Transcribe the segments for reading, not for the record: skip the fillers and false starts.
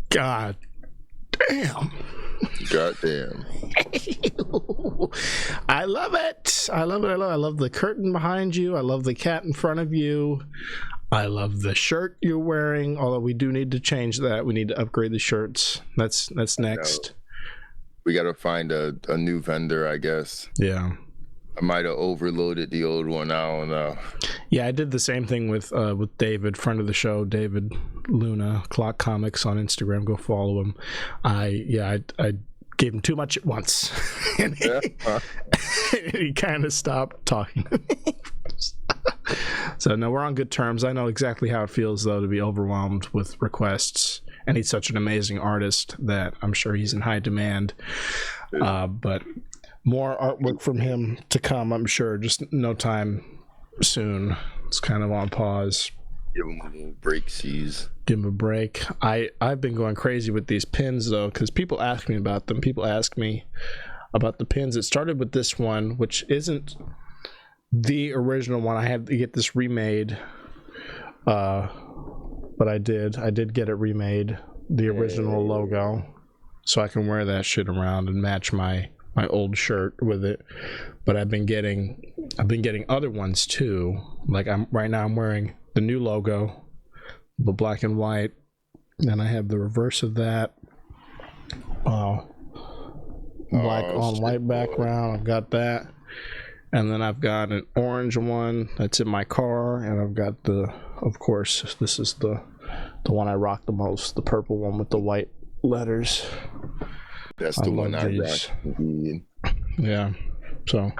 God damn. Goddamn. I love it. I love the curtain behind you. I love the cat in front of you. I love the shirt you're wearing, although we do need to change that. We need to upgrade the shirts. That's next. We got to find a new vendor, I guess. Yeah. I might have overloaded the old one. I don't know. Yeah, I did the same thing with David, friend of the show, David Luna, Clock Comics on Instagram. Go follow him. I gave him too much at once, and he kind of stopped talking to me. So no, we're on good terms. I know exactly how it feels though to be overwhelmed with requests, and he's such an amazing artist that I'm sure he's in high demand. But more artwork from him to come, I'm sure. Just no time soon. It's kind of on pause. Give him a little break, C's. Give him a break. I've been going crazy with these pins though, because people ask me about them. People ask me about the pins. It started with this one, which isn't the original one. I had to get this remade, but I did get it remade, the original logo, so I can wear that shit around and match my old shirt with it. But I've been getting other ones too. Like I'm wearing the new logo, the black and white, and I have the reverse of that. Black on white background. I've got that. And then I've got an orange one that's in my car, and I've got of course, this is the one I rock the most, the purple one with the white letters. That's the one I rock. Yeah. So,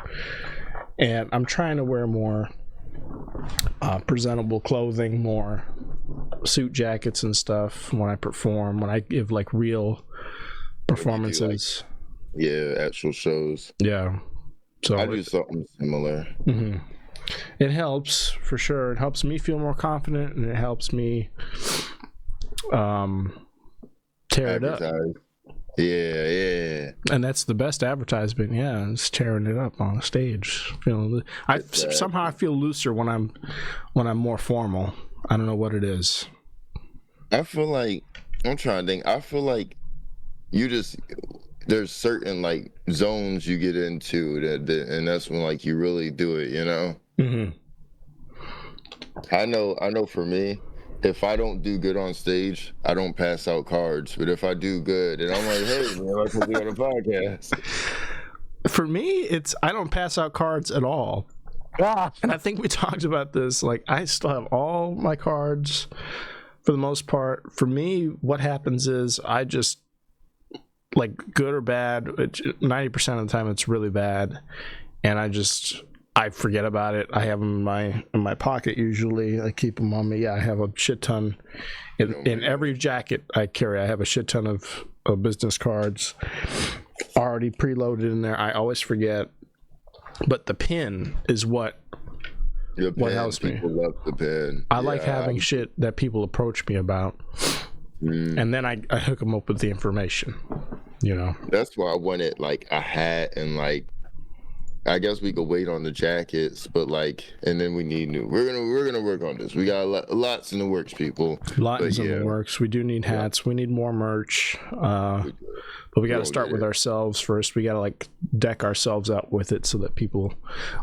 and I'm trying to wear more presentable clothing, more suit jackets and stuff when I perform, when I give like real performances. Actual shows. Yeah. So I do something similar. Mm-hmm. It helps for sure. It helps me feel more confident, and it helps me tear it up. Yeah. And that's the best advertisement. Yeah, it's tearing it up on stage. Somehow I feel looser when I'm more formal. I don't know what it is. I feel like I'm trying to think. I feel like there's certain like zones you get into that and that's when like you really do it, you know. Mm-hmm. I know for me, if I don't do good on stage, I don't pass out cards. But if I do good, and I'm like, hey, man, I can be on a podcast. For me, it's I don't pass out cards at all. And I think we talked about this. Like, I still have all my cards for the most part. For me, what happens is I just, like, good or bad, 90% of the time it's really bad, and I forget about it. I have them in my pocket usually. I keep them on me. Yeah, I have a shit ton in every jacket I carry. I have a shit ton of business cards already preloaded in there. I always forget, but the pin is what helps me. People love the pin. I like having shit that people approach me about, and then I hook them up with the information. You know, that's why I wanted like a hat, and like I guess we could wait on the jackets, but like, and then we need new. We're gonna work on this. We got lots in the works, people. Lots in the works. We do need hats. Yeah. We need more merch. But we got to start with ourselves first. We got to like deck ourselves out with it so that people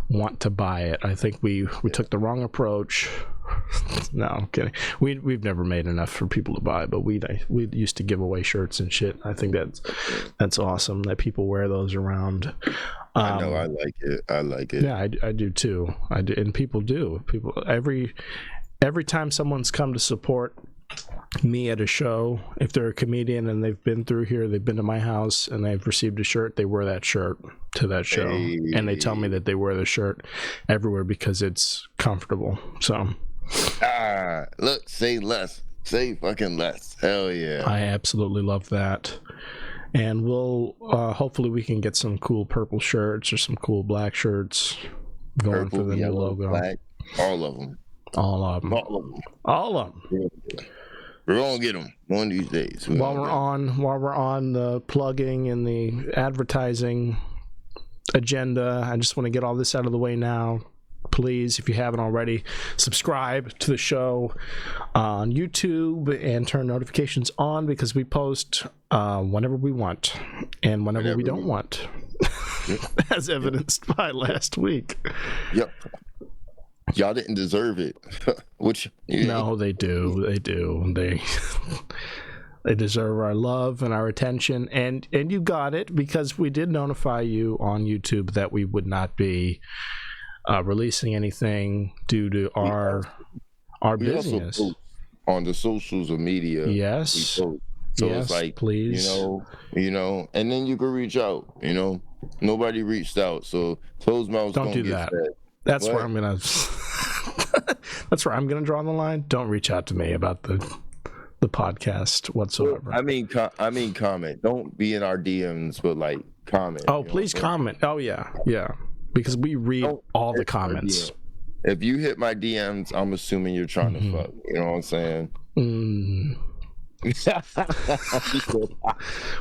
want to buy it. I think we took the wrong approach. No, I'm kidding. We've never made enough for people to buy, but we used to give away shirts and shit. I think that's awesome that people wear those around. I know, I like it. Yeah, I do too. I do, and people do. People every time someone's come to support me at a show, if they're a comedian and they've been through here, they've been to my house and they've received a shirt, they wear that shirt to that show. Hey. And they tell me that they wear the shirt everywhere because it's comfortable. So look, say less, say fucking less. Hell yeah, I absolutely love that. And we'll hopefully we can get some cool purple shirts or some cool black shirts going for the new logo. Black, all of them. All of them. All of them. Yeah. We're gonna get them one of these days. While we're on the plugging and the advertising agenda, I just want to get all this out of the way now. Please, if you haven't already, subscribe to the show on YouTube and turn notifications on, because we post whenever we want and whenever we don't want, as evidenced by last week. Yep. Y'all didn't deserve it. No, they do. They deserve our love and our attention, and you got it, because we did notify you on YouTube that we would not be releasing anything due to our business. Also on the socials of media. Yes. So yes, it's like, please. You know, and then you can reach out. You know, nobody reached out, so closed mouths don't do that. Fed. That's where I'm gonna. That's where I'm gonna draw the line. Don't reach out to me about the podcast whatsoever. Well, I mean, comment. Don't be in our DMs, but like comment. Oh, please comment. Oh yeah, because we read all the comments. If you hit my DMs, I'm assuming you're trying to fuck. You know what I'm saying?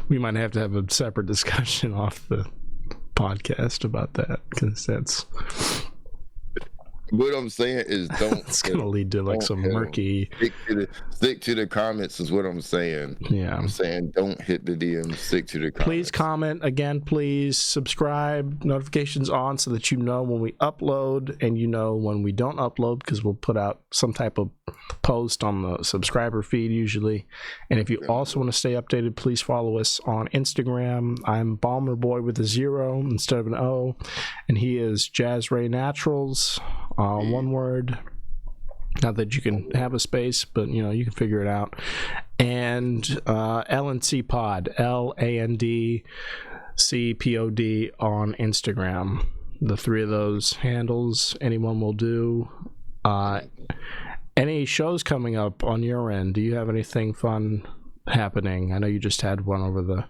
We might have to have a separate discussion off the podcast about that, because that's. What I'm saying is, don't. It's gonna lead to like some murky. Stick to the comments is what I'm saying. Yeah, I'm saying don't hit the DM. Stick to the comments. Please comment again. Please subscribe. Notifications on, so that you know when we upload, and you know when we don't upload, because we'll put out some type of post on the subscriber feed usually. And if you also want to stay updated, please follow us on Instagram. I'm Balmer Boy with a 0 instead of an O, and he is Jazz Ray Naturals. One word. Not that you can have a space, but you can figure it out. And L&C Pod, LANDCPOD on Instagram. The 3 of those handles, anyone will do. Any shows coming up on your end? Do you have anything fun happening? I know you just had one over the.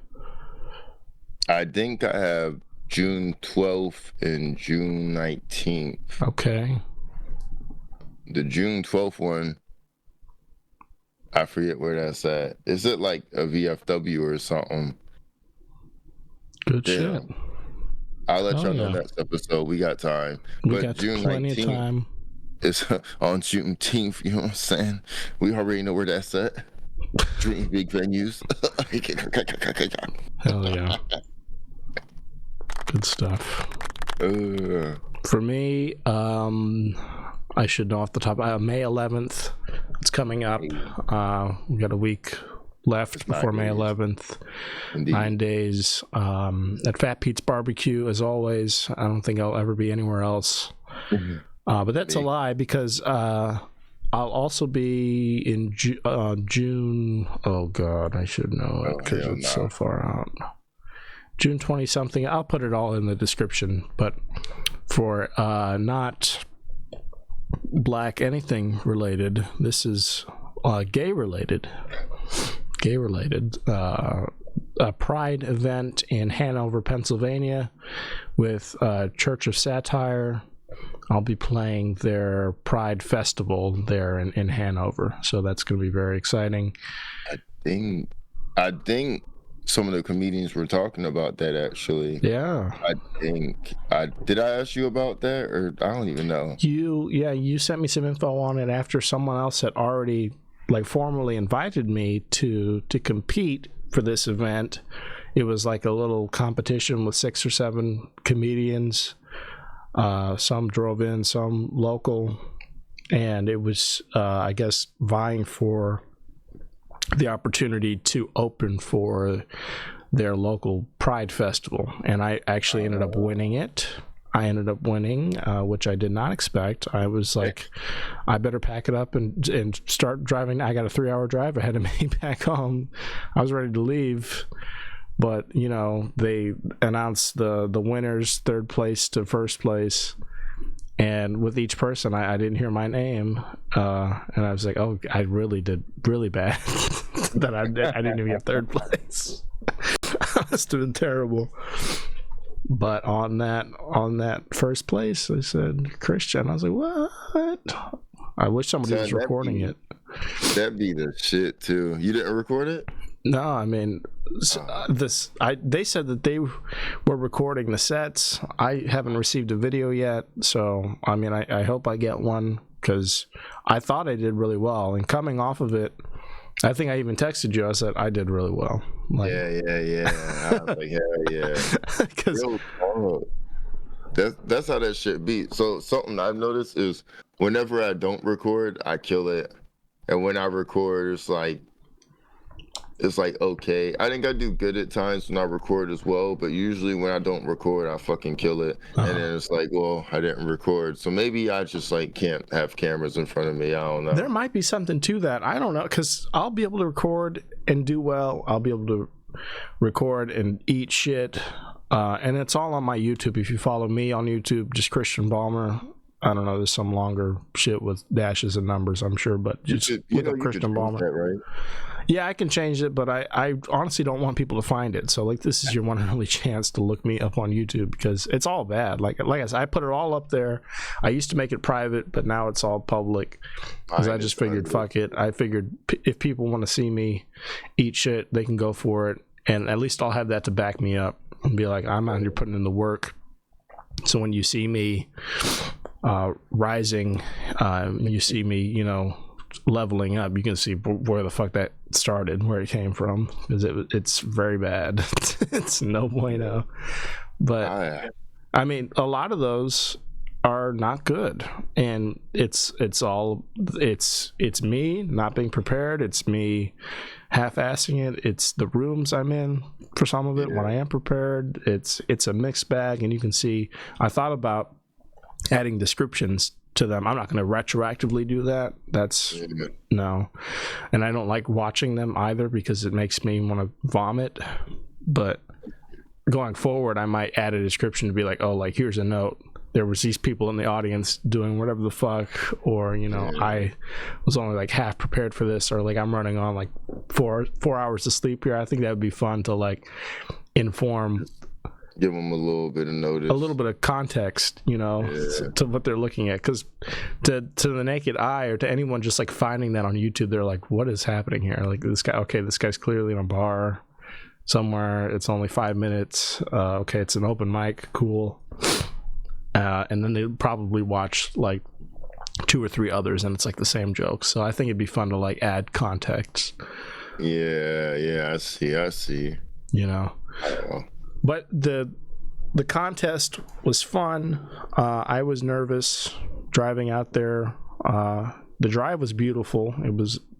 I think I have June 12th and June 19th. Okay. The June 12th one, I forget where that's at. Is it like a VFW or something? Good shit. I'll let y'all know next episode. We got time. We got June plenty 19th, of time. It's on Juneteenth, you know what I'm saying? We already know where that's at. Dream big venues. Hell yeah. Good stuff. For me, I should know off the top. May 11th, it's coming up. We got a week left before May 11th. Indeed. 9 days at Fat Pete's Barbecue, as always. I don't think I'll ever be anywhere else. But that's a lie, because I'll also be in June. Oh God, I should know it because it's so far out. June 20 something. I'll put it all in the description. But for not black anything related, this is gay related. A Pride event in Hanover, Pennsylvania, with Church of Satire. I'll be playing their Pride Festival there in Hanover, so that's going to be very exciting. I think some of the comedians were talking about that, actually. Yeah. Did I ask you about that, or I don't even know. You sent me some info on it after someone else had already formally invited me to compete for this event. It was like a little competition with 6 or 7 comedians. Some drove in, some local, and it was I guess vying for the opportunity to open for their local Pride Festival, and I actually ended up winning it. Which I did not expect. I was like, I better pack it up and start driving. I got a 3-hour drive ahead of me back home. I was ready to leave, but they announced the winners, 3rd place to 1st place, and with each person I didn't hear my name, and I was like, oh, I really did really bad that I didn't even get 3rd place. I must have been terrible. But on that 1st place, I said Christian. I was like, what? I wish somebody was recording it. That'd be the shit too. You didn't record it? No, I mean, they said that they were recording the sets. I haven't received a video yet, so I mean, I hope I get one, because I thought I did really well. And coming off of it, I think I even texted you. I said I did really well. Like, yeah. I was like, hell yeah. Because that's how that shit be. So something I've noticed is whenever I don't record, I kill it, and when I record, it's like okay. I think I do good at times when I record as well, but usually when I don't record, I fucking kill it. And then it's like, well, I didn't record, so maybe I just like can't have cameras in front of me. I don't know. There might be something to that. I don't know, because I'll be able to record and do well. I'll be able to record and eat shit, and it's all on my YouTube. If you follow me on YouTube, just Christian Balmer. I don't know, there's some longer shit with dashes and numbers, I'm sure, but just look up Christian Balmer. That, right? Yeah, I can change it, but I honestly don't want people to find it. So like, this is your one and only chance to look me up on YouTube, because it's all bad. Like I said, I put it all up there. I used to make it private, but now it's all public, because I just figured, fuck it. I figured if people want to see me eat shit, they can go for it, and at least I'll have that to back me up and be like, I'm out here putting in the work. So when you see me rising, you see me, you know, leveling up, you can see where the fuck that started, where it came from, because it's very bad. It's no bueno. But I mean, a lot of those are not good, and it's me not being prepared. It's me half-assing it. It's the rooms I'm in for some of it when I am prepared. It's a mixed bag, and you can see I thought about adding descriptions to them. I'm not going to retroactively do that. That's no, and I don't like watching them either, because it makes me want to vomit. But going forward, I might add a description to be like, oh, like, here's a note, there was these people in the audience doing whatever the fuck, or, you know, I was only like half prepared for this, or like I'm running on like four hours of sleep here. I think that would be fun to like inform, give them a little bit of notice, a little bit of context, you know, to what they're looking at. Because to the naked eye, or to anyone just like finding that on YouTube, they're like, what is happening here? Like, this guy's clearly in a bar somewhere. It's only 5 minutes. Okay, it's an open mic. Cool. And then they probably watch like 2 or 3 others, and it's like the same joke. So I think it'd be fun to like add context. Yeah, I see. You know. But the contest was fun. I was nervous driving out there. The drive was beautiful.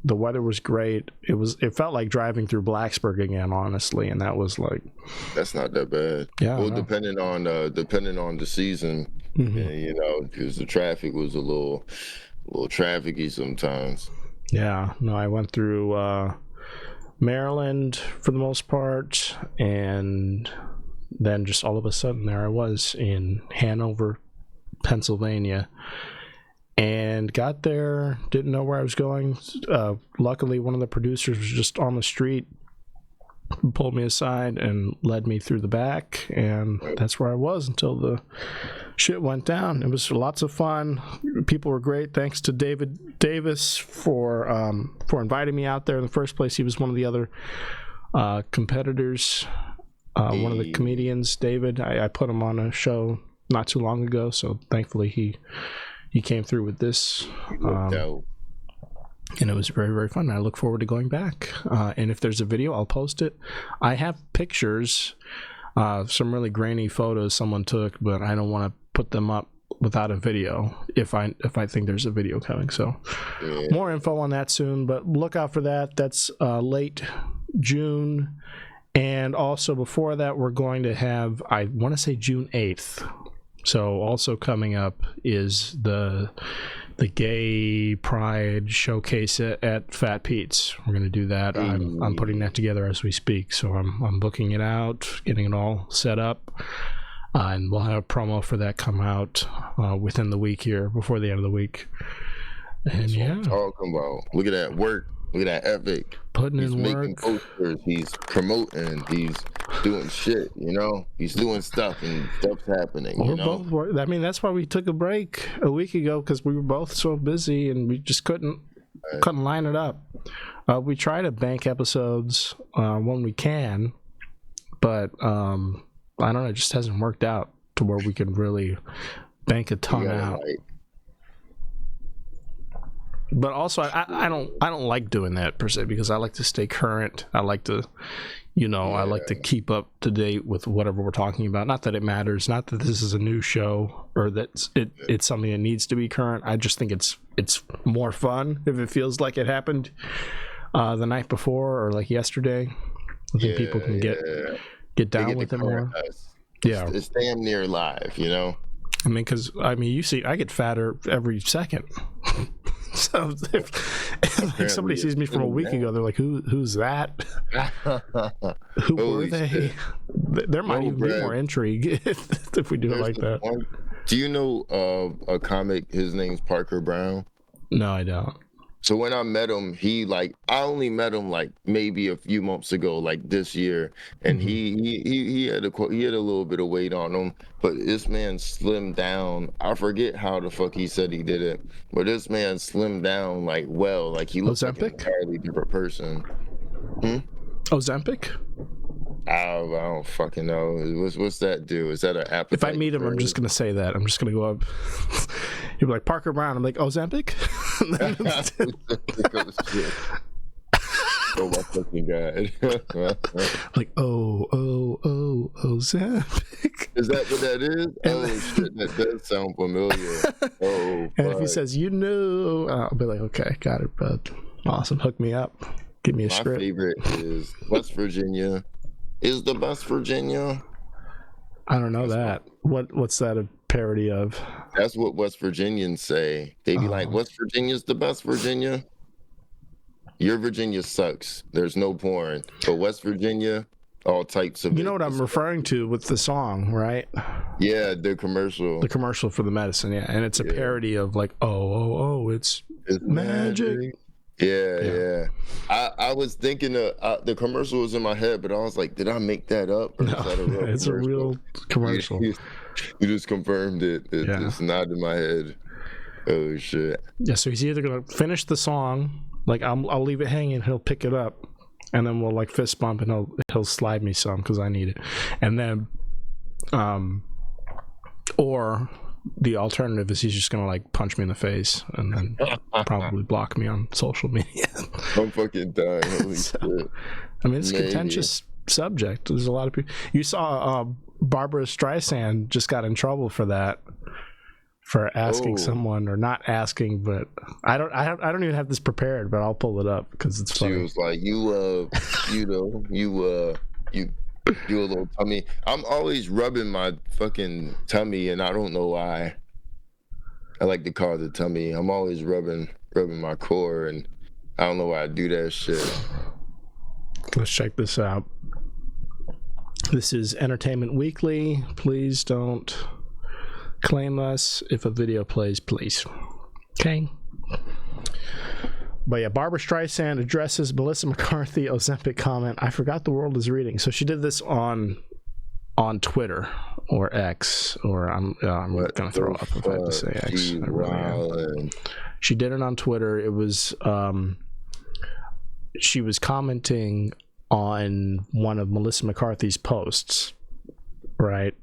The weather was great. It felt like driving through Blacksburg again, honestly, and that was like, that's not that bad. Yeah. Well, depending on the season, you know, because the traffic was a little trafficy sometimes. Yeah. No, I went through Maryland for the most part, and then just all of a sudden there I was in Hanover, Pennsylvania, and got there, didn't know where I was going. Luckily, one of the producers was just on the street, pulled me aside and led me through the back, and that's where I was until the shit went down. It was lots of fun. People were great. Thanks to David Davis for inviting me out there in the first place. He was one of the other competitors, one of the comedians, David. I put him on a show not too long ago, so thankfully he came through with this. And it was very, very fun. I look forward to going back. And if there's a video, I'll post it. I have pictures, some really grainy photos someone took, but I don't want to put them up without a video if I think there's a video coming. So more info on that soon, but look out for that. That's late June. And also before that, we're going to have, I want to say June 8th. So also coming up is the gay pride showcase at Fat Pete's. We're going to do that. I'm putting that together as we speak. So I'm booking it out, getting it all set up. And we'll have a promo for that come out within the week here, before the end of the week. And That's what I'm talking about. Look at that work. Look at that Epic. Putting He's in making work. posters. He's promoting. He's doing shit. You know, he's doing stuff, and stuff's happening. We're both. I mean, that's why we took a break a week ago, because we were both so busy and we just couldn't line it up. We try to bank episodes when we can, but I don't know. It just hasn't worked out to where we can really bank a ton out. But also, I don't like doing that per se, because I like to stay current. I like to, I like to keep up to date with whatever we're talking about. Not that it matters. Not that this is a new show or that it's something that needs to be current. I just think it's more fun if it feels like it happened the night before or like yesterday. I think people can get down with it more. Yeah, it's damn near live, I mean, because you see, I get fatter every second. So if somebody sees me from a week ago, they're like, "Who's that? Who were they?" There might even be more intrigue if we do it like that. Do you know a comic? His name's Parker Brown. No, I don't. So when I met him, I only met him like maybe a few months ago, like this year, and he had a little bit of weight on him, but this man slimmed down. I forget how the fuck he said he did it, but this man slimmed down like he looks like an entirely different person. Ozempic? I don't fucking know. What's that do? Is that an appetite? If I meet him, I'm just gonna say that. I'm just gonna go up. He'll be like, Parker Brown. I'm like, Ozempic? Oh my fucking god! Like, Ozempic. Is that what that is? Oh shit, that does sound familiar. Oh. And if he says, I'll be like, okay, got it, bud. Awesome, hook me up. Give me a script. My favorite is West Virginia. Is the best Virginia? I don't know that. What's that a parody of? That's what West Virginians say. They be like, West Virginia's the best Virginia. Your Virginia sucks. There's no porn. But West Virginia, all types of. You know what I'm referring to with the song, right? Yeah, the commercial. The commercial for the medicine, yeah. And it's a parody of like, it's magic. Yeah. I was thinking the commercial was in my head, but I was like, did I make that up? Or no, is that a real it's commercial? A real commercial. You just confirmed it. It's not in my head. Oh shit. Yeah, so he's either gonna finish the song, like I'll leave it hanging, he'll pick it up, and then we'll like fist bump, and he'll slide me some because I need it, and then or the alternative is he's just gonna like punch me in the face and then probably block me on social media. I'm fucking dying. Holy shit. I mean, it's a contentious subject. There's a lot of people. You saw Barbara Streisand just got in trouble for that, for asking someone, or not asking, but I don't even have this prepared, but I'll pull it up because it's funny. She was like, you do a little tummy. I'm always rubbing my fucking tummy, and I don't know why. I like to call it the tummy. I'm always rubbing my core, and I don't know why I do that shit. Let's check this out. This is Entertainment Weekly. Please don't claim us if a video plays, please. Okay. But yeah, Barbara Streisand addresses Melissa McCarthy Ozempic comment. I forgot the world is reading. So she did this on Twitter or X, or I'm gonna throw up if I have to say X. She did it on Twitter. It was she was commenting on one of Melissa McCarthy's posts, right?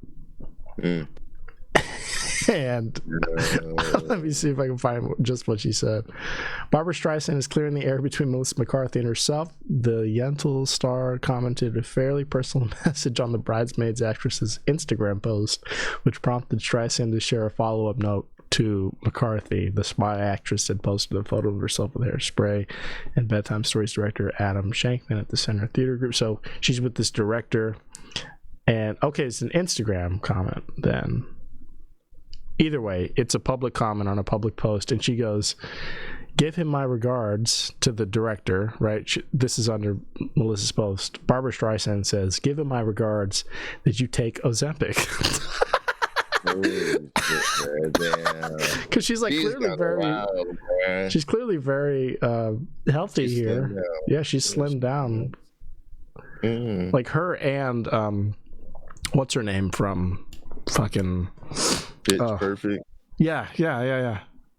And let me see if I can find just what she said. Barbara Streisand is clearing the air between Melissa McCarthy and herself. The Yentl star commented a fairly personal message on the Bridesmaids actress's Instagram post, which prompted Streisand to share a follow-up note to McCarthy. The spy actress had posted a photo of herself with hairspray and Bedtime Stories director Adam Shankman at the Center Theater Group. So she's with this director, and okay, it's an Instagram comment then. Either way, it's a public comment on a public post, and she goes, give him my regards to the director, right? This is under Melissa's post. Barbara Streisand says, give him my regards that you take Ozempic. it, man. Damn. Because she's like clearly very, she's clearly very healthy here. Yeah, she's slimmed down. Mm. Like her and what's her name from fucking Pitch Perfect. Yeah.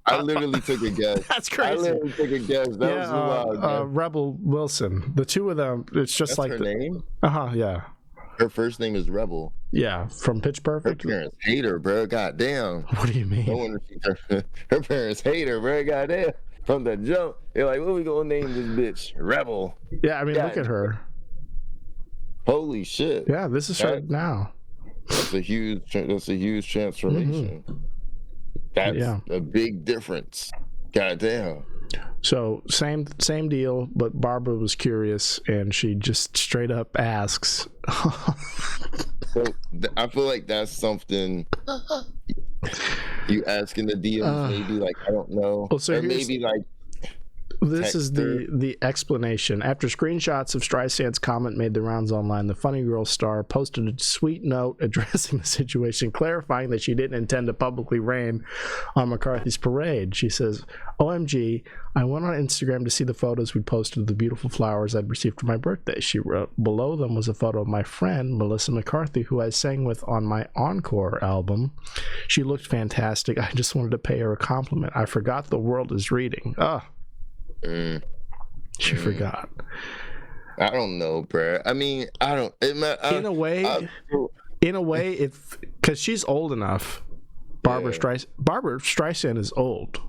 I literally took a guess. That's crazy. I literally took a guess. That was wild. Rebel Wilson. The two of them. It's just That's like her name. Yeah. Her first name is Rebel. Yeah, from Pitch Perfect. Her parents hate her, bro. Goddamn. What do you mean? No wonder her parents hate her, bro. Goddamn. From the jump, they're like, "What we gonna name this bitch? Rebel." Yeah, I mean, look at her. Holy shit. Yeah, this is right now. That's a huge transformation. Mm-hmm. That's a big difference. Goddamn. So same deal, but Barbara was curious and she just straight up asks. So I feel like that's something you ask in the DMs, maybe like, I don't know, well, so or maybe like. This is the explanation. After screenshots of Streisand's comment made the rounds online, the Funny Girl star posted a sweet note addressing the situation, clarifying that she didn't intend to publicly rain on McCarthy's parade. She says, "OMG, I went on Instagram to see the photos we posted of the beautiful flowers I'd received for my birthday." She wrote, "Below them was a photo of my friend, Melissa McCarthy, who I sang with on my Encore album. She looked fantastic. I just wanted to pay her a compliment. I forgot the world is reading." She forgot. I don't know, bro. I mean, I don't. In a way, if because she's old enough, Barbara Streisand is old.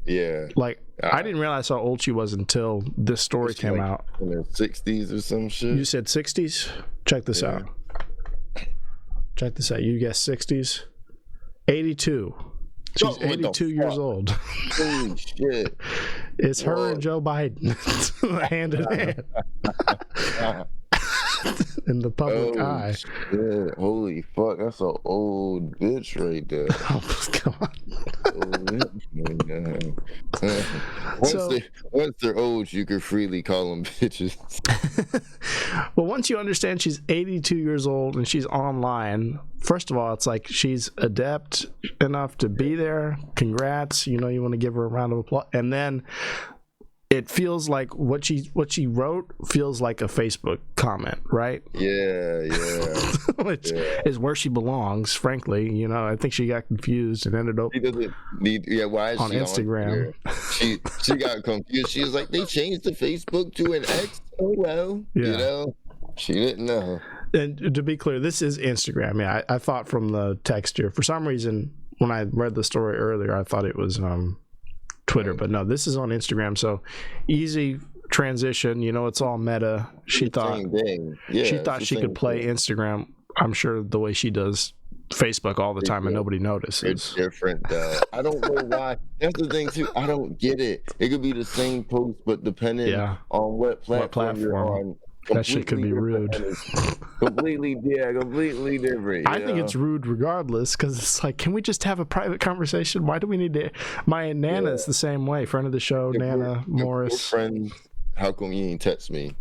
Yeah. Like I didn't realize how old she was until this story came out. In her 60s or some shit. You said 60s? Check this out. Check this out. You guessed 60s? 82. She's 82 years old. Holy shit. It's her and Joe Biden hand in hand. In the public eye. Shit. Holy fuck, that's an old bitch right there. Oh, God. Once they're old, you can freely call them bitches. Well, once you understand she's 82 years old and she's online, first of all, it's like she's adept enough to be there. Congrats. You want to give her a round of applause. And then it feels like what she wrote feels like a Facebook comment, right? Yeah. Which is where she belongs, frankly. I think she got confused and ended up. She doesn't need. Yeah, why is on she Instagram? She got confused. She was like, they changed the Facebook to an X. Oh well, she didn't know. And to be clear, this is Instagram. Yeah, I thought from the text here. For some reason, when I read the story earlier, I thought it was Twitter, but no, this is on Instagram. So easy transition. It's all meta. She thought she could play Instagram. I'm sure the way she does Facebook all the time, and nobody notices. It's different though. I don't know why. That's the thing too. I don't get it. It could be the same post, but depending on what platform you're on. That shit could be rude. completely different. I think it's rude regardless, because it's like, can we just have a private conversation? Why do we need to? My Nana is the same way. Friend of the show, Nana Morris. Friend, how come you ain't text me?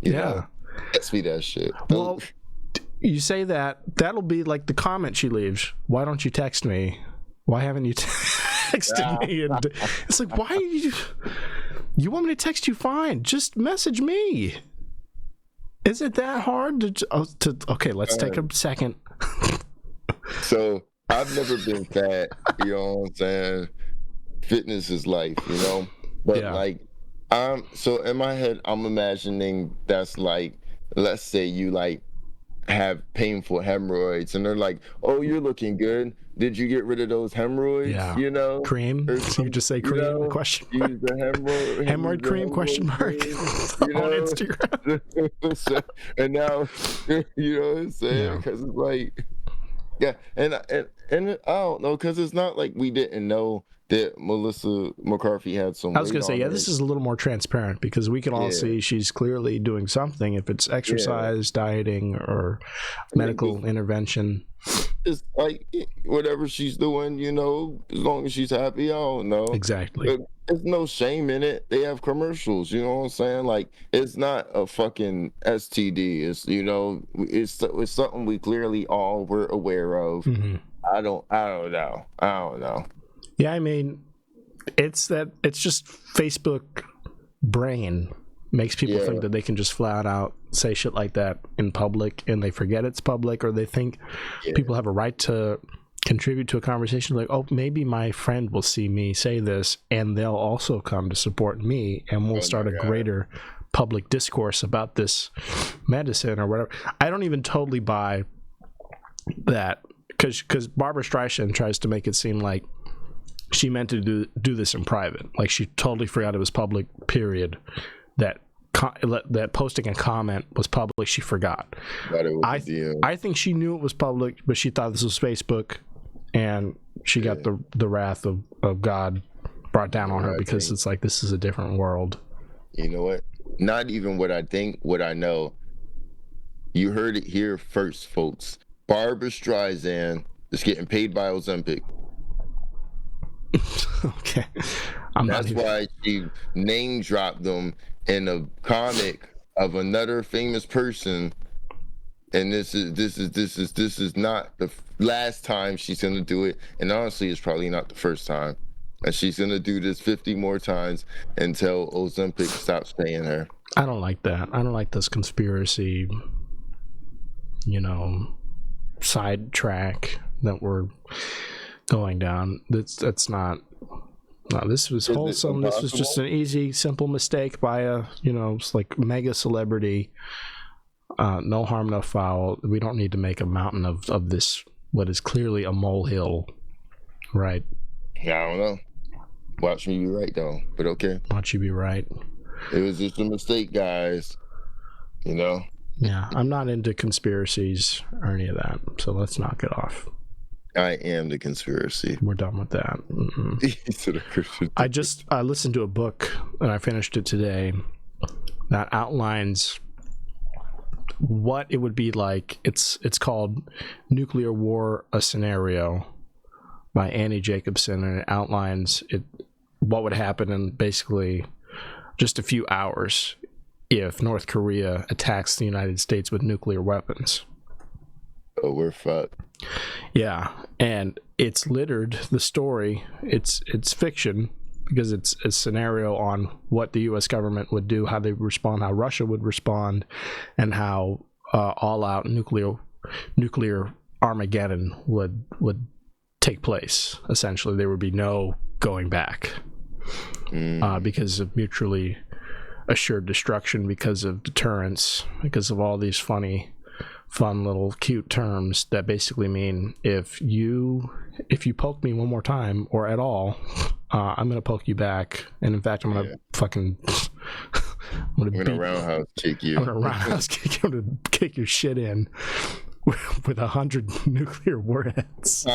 Text me that shit. Well, you say that. That'll be like the comment she leaves. Why don't you text me? Why haven't you texted me? And it's like, why are you want me to text you? Fine, just message me. Is it that hard to okay, let's take a second. So I've never been fat, you know what I'm saying? Fitness is life, But like so in my head I'm imagining that's like, let's say you like have painful hemorrhoids and they're like, "Oh, you're looking good. Did you get rid of those hemorrhoids?" Cream. You just say cream question mark. Use the hemorrhoid cream question mark on Instagram. So, and now you know what I'm saying? Because it's like, and I don't know, because it's not like we didn't know that Melissa McCarthy had some. I was gonna say, this is a little more transparent because we can all see she's clearly doing something. If it's exercise, dieting, or medical intervention, it's like whatever she's doing, as long as she's happy. I don't know exactly. There's no shame in it. They have commercials. You know what I'm saying? Like, it's not a fucking STD. It's it's something we clearly all were aware of. Mm-hmm. I don't know. Yeah, I mean, it's just Facebook brain makes people think that they can just flat out say shit like that in public, and they forget it's public, or they think people have a right to contribute to a conversation. Like, oh, maybe my friend will see me say this and they'll also come to support me, and we'll start a greater public discourse about this medicine or whatever. I don't even totally buy that, because Barbara Streisand tries to make it seem like she meant to do this in private, like she totally forgot it was public, period, that posting a comment was public, she forgot. I think she knew it was public, but she thought this was Facebook, and she got the wrath of God brought down on her, because it's like, this is a different world. You know what? Not even what I think, what I know. You heard it here first, folks. Barbara Streisand is getting paid by Ozempic. Okay. That's why she name dropped them in a comic of another famous person, and this is not the last time she's gonna do it, and honestly, it's probably not the first time, and she's gonna do this 50 more times until Ozempic stops paying her. I don't like that. I don't like this conspiracy, sidetrack that we're going down. That's not. No, this was wholesome. This was just an easy, simple mistake by a, like mega celebrity. No harm, no foul. We don't need to make a mountain of this, what is clearly a molehill, right? Yeah, I don't know. Watch me be right, though. But okay. Watch you be right. It was just a mistake, guys. Yeah, I'm not into conspiracies or any of that, so let's knock it off. I am the conspiracy. We're done with that. I listened to a book, and I finished it today, that outlines what it would be like. It's called Nuclear War, a Scenario, by Annie Jacobson, and it outlines what would happen in basically just a few hours if North Korea attacks the United States with nuclear weapons. Oh, we're fucked. Yeah, and it's littered, the story, it's fiction, because it's a scenario on what the U.S. government would do, how they would respond, how Russia would respond, and how all-out nuclear Armageddon would take place. Essentially, there would be no going back because of mutually assured destruction, because of deterrence, because of all these fun little cute terms that basically mean if you poke me one more time or at all, I'm gonna poke you back, and in fact I'm gonna roundhouse kick you. I'm gonna roundhouse kick you. I'm gonna kick your shit in with 100 nuclear warheads.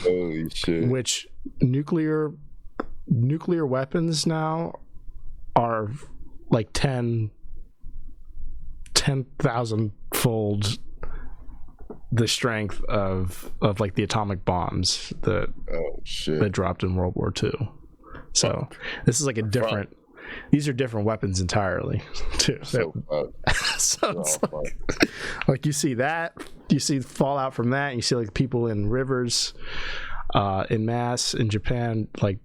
Holy shit! Which nuclear weapons now are like 10,000-fold the strength of like the atomic bombs that dropped in World War II. So this is like a different. These are different weapons entirely, too. So it's like you see fallout from that. And you see like people in rivers, in mass in Japan, like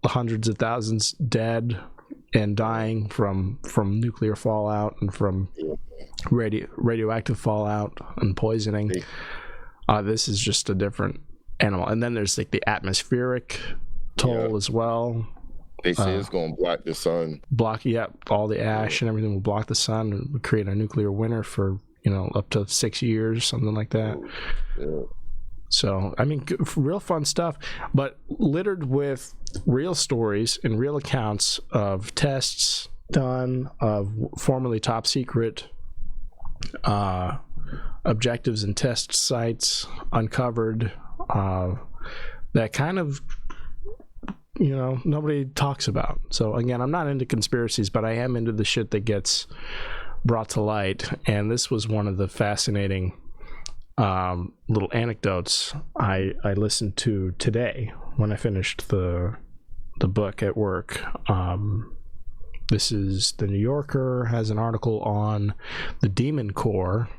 hundreds of thousands dead and dying from nuclear fallout and from radioactive fallout and poisoning. This is just a different animal. And then there's like the atmospheric toll as well. They say it's going to block the sun. All the ash and everything will block the sun and create a nuclear winter for up to 6 years, something like that. So, I mean, real fun stuff, but littered with real stories and real accounts of tests done, of formerly top secret objectives and test sites uncovered, that kind of, nobody talks about. So, again, I'm not into conspiracies, but I am into the shit that gets brought to light, and this was one of the fascinating little anecdotes I listened to today when I finished the book at work. This is the New Yorker has an article on the Demon Core,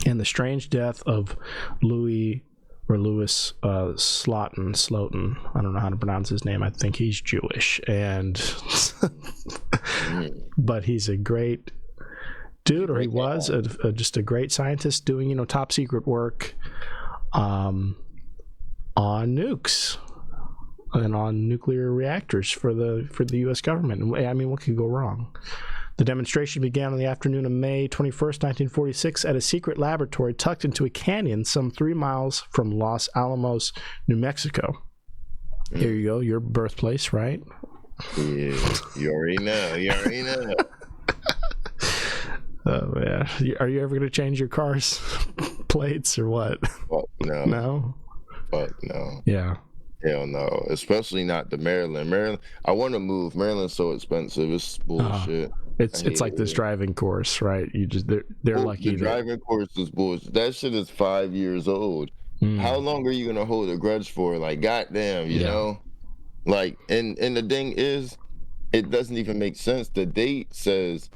and the strange death of Louis Slotin. I don't know how to pronounce his name. I think he's Jewish, and but he's a great dude, or he was just a great scientist doing top secret work on nukes and on nuclear reactors for the U.S. government. I mean, what could go wrong? The demonstration began on the afternoon of May 21st, 1946, at a secret laboratory tucked into a canyon some 3 miles from Los Alamos, New Mexico. Here you go, your birthplace, right? Yeah, you already know. Oh, yeah. Are you ever going to change your car's plates or what? Fuck no. No? Fuck no. Yeah. Hell no. Especially not to Maryland. I want to move. Maryland's so expensive. It's bullshit. It's like this driving course, right? You just they're lucky. The driving course is bullshit. That shit is 5 years old. How long are you gonna hold a grudge for? Like, goddamn, you know? Like, and the thing is, it doesn't even make sense. The date says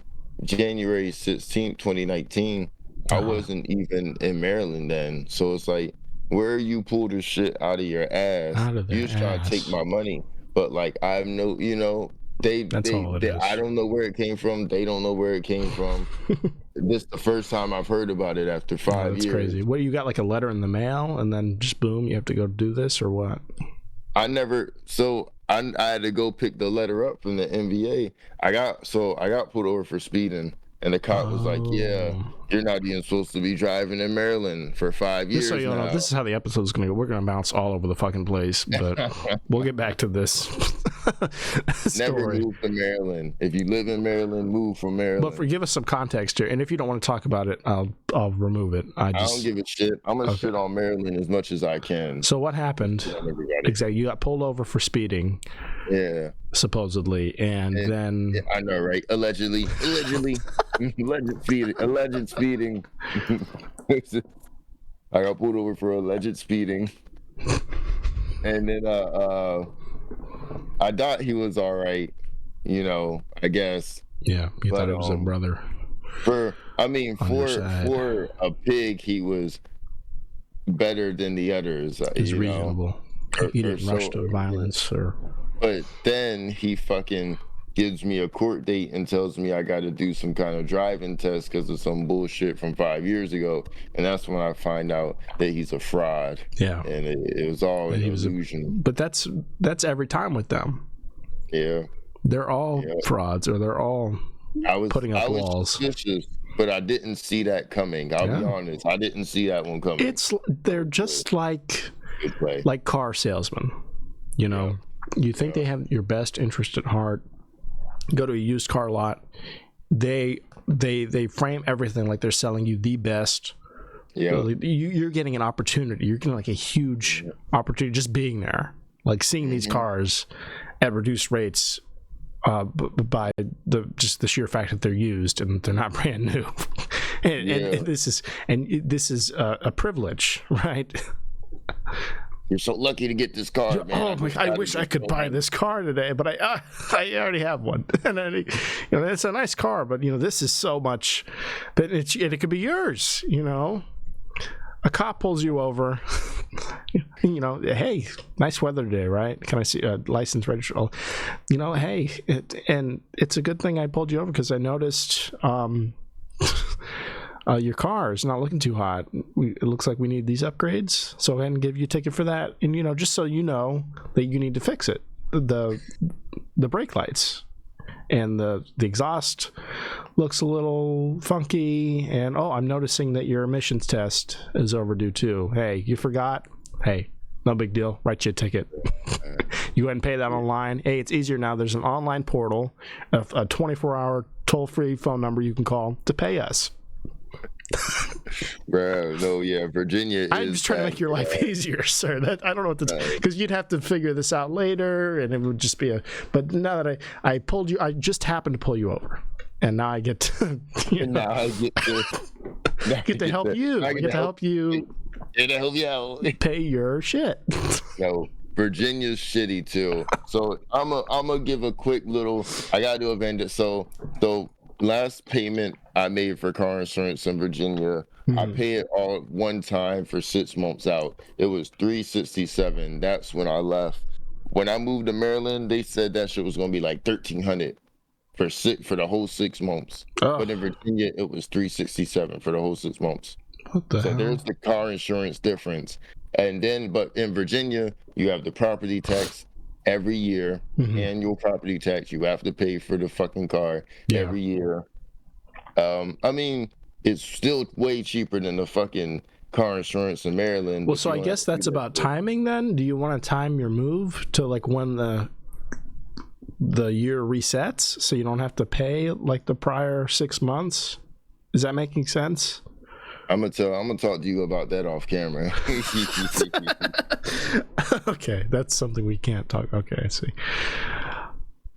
January 16th, 2019. I wasn't even in Maryland then. So it's like, where you pull this shit out of your ass? You just trying to take my money. But like, I have no, they I don't know where it came from. They don't know where it came from. This is the first time I've heard about it after 5 years. That's crazy. What, you got like a letter in the mail and then just boom, you have to go do this, or what? I had to go pick the letter up from the NBA. I got pulled over for speeding, and the cop was like, "Yeah, you're not even supposed to be driving in Maryland for 5 years." So know, this is how the episode's going to go. We're going to bounce all over the fucking place, but we'll get back to this. Never move to Maryland. If you live in Maryland, move from Maryland. But give us some context here, and if you don't want to talk about it, I'll remove it. I don't give a shit. I'm gonna shit on Maryland as much as I can. So what happened? Exactly, you got pulled over for speeding. Yeah. Supposedly, and then I know, right? Allegedly, alleged speeding. I got pulled over for alleged speeding, and then I thought he was all right, I guess. Yeah, you thought it was a brother. For a pig, he was better than the others. He's reasonable. He didn't rush to violence or. But then he fucking gives me a court date and tells me I got to do some kind of driving test because of some bullshit from 5 years ago, and that's when I find out that he's a fraud. Yeah, and it was all an illusion. But that's every time with them. Yeah, they're all frauds, or they're all putting up walls. Suspicious, but I didn't see that coming. I'll be honest, I didn't see that one coming. They're just like car salesmen, Yeah. You think they have your best interest at heart. Go to a used car lot. They frame everything like they're selling you the best. Yeah, you're getting an opportunity. You're getting like a huge opportunity just being there, like seeing these cars at reduced rates by the sheer fact that they're used and they're not brand new. and this is a privilege, right? You're so lucky to get this car, man. Oh, I wish I could buy this car today, but I already have one. And then, it's a nice car, but this is so much that it could be yours. A cop pulls you over. Hey, nice weather today, right? Can I see a license registration? Hey, and it's a good thing I pulled you over because I noticed. Your car is not looking too hot. It looks like we need these upgrades. So I can give you a ticket for that. And, just so you know that you need to fix it. The brake lights and the exhaust looks a little funky. And, I'm noticing that your emissions test is overdue too. Hey, you forgot? Hey, no big deal. Write you a ticket. You go ahead and pay that online. Hey, it's easier now. There's an online portal, a 24-hour toll-free phone number you can call to pay us. Bro, no, Virginia. I'm just trying to make your life easier, sir. I don't know what to because you'd have to figure this out later, and it would just be But now that I pulled you, I just happened to pull you over, and now I get to. Now I get to help you. I get to help you. Get to help you out. Pay your shit. No, Virginia's shitty too. So I'm gonna give a quick little. I gotta do a vendor. So last payment I made for car insurance in Virginia I pay it all one time for 6 months out. It was $367. That's when I left. When I moved to Maryland, they said that shit was gonna be like $1,300 for the whole 6 months. Oh. But in Virginia, it was $367 for the whole 6 months. What the hell? There's the car insurance difference. And then, but in Virginia, you have the property tax every year, annual property tax. You have to pay for the fucking car every year. I mean, it's still way cheaper than the fucking car insurance in Maryland. Well, so I guess that's about timing then. Do you want to time your move to like when the year resets so you don't have to pay like the prior 6 months? Is that making sense? I'm gonna talk to you about that off camera. Okay, that's something we can't talk. Okay, I see.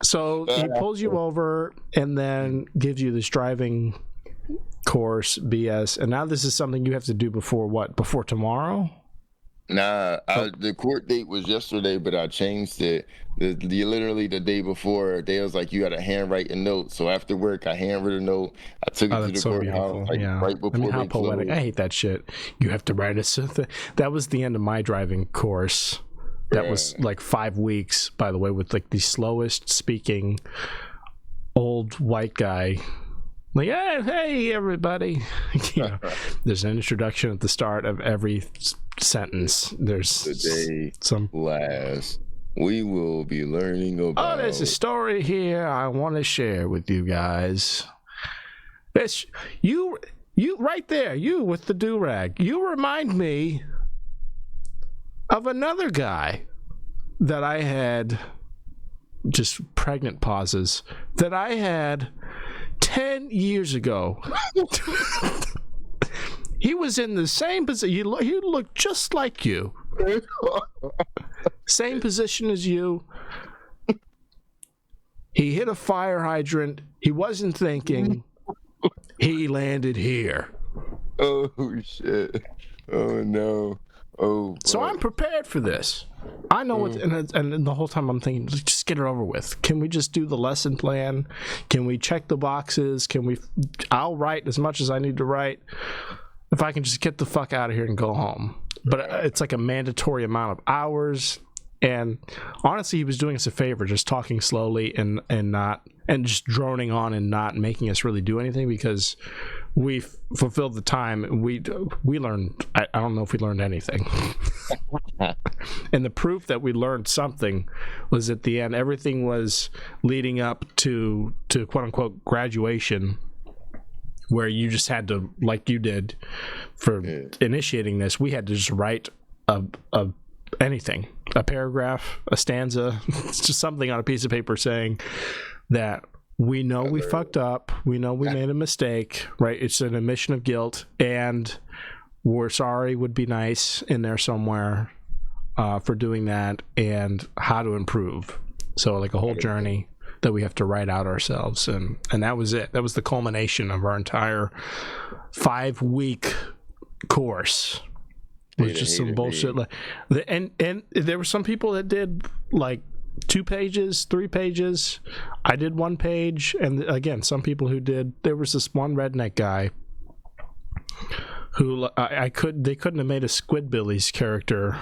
So he pulls you over and then gives you this driving course BS, and now this is something you have to do before what? Before tomorrow? Nah, the court date was yesterday, but I changed it. Literally the day before, they was like, you got to handwrite a note. So after work, I handwritten a note. I took it to the courthouse right before how poetic. I hate that shit. You have to write a... That was the end of my driving course. That was like 5 weeks, by the way, with like the slowest speaking old white guy. Like, hey everybody. There's an introduction at the start of every sentence. There's today class we will be learning about. There's a story here I want to share with you guys. You right there, you with the do-rag. You remind me of another guy that I had, just pregnant pauses, that I had 10 years ago. He was in the same position. He looked just like you. Same position as you. He hit a fire hydrant. He wasn't thinking. He landed here. Oh, shit. Oh, no. Oh. So I'm prepared for this. I know what, and the whole time I'm thinking, just get it over with. Can we just do the lesson plan? Can we check the boxes? I'll write as much as I need to write. If I can just get the fuck out of here and go home. But it's like a mandatory amount of hours. And honestly, he was doing us a favor, just talking slowly and just droning on and not making us really do anything, because we fulfilled the time. We learned. I don't know if we learned anything. And the proof that we learned something was at the end. Everything was leading up to quote unquote graduation, where you just had to, like you did for initiating this, we had to just write anything, a paragraph, a stanza, it's just something on a piece of paper saying that we know we fucked up, we know we made a mistake, right? It's an admission of guilt, and we're sorry would be nice in there somewhere for doing that, and how to improve. So like a whole journey that we have to write out ourselves, and that was it. That was the culmination of our entire 5-week course. It was just some bullshit. And there were some people that did like 2 pages, 3 pages. I did 1 page, and again, some people who did. There was this one redneck guy who they couldn't have made a Squidbillies character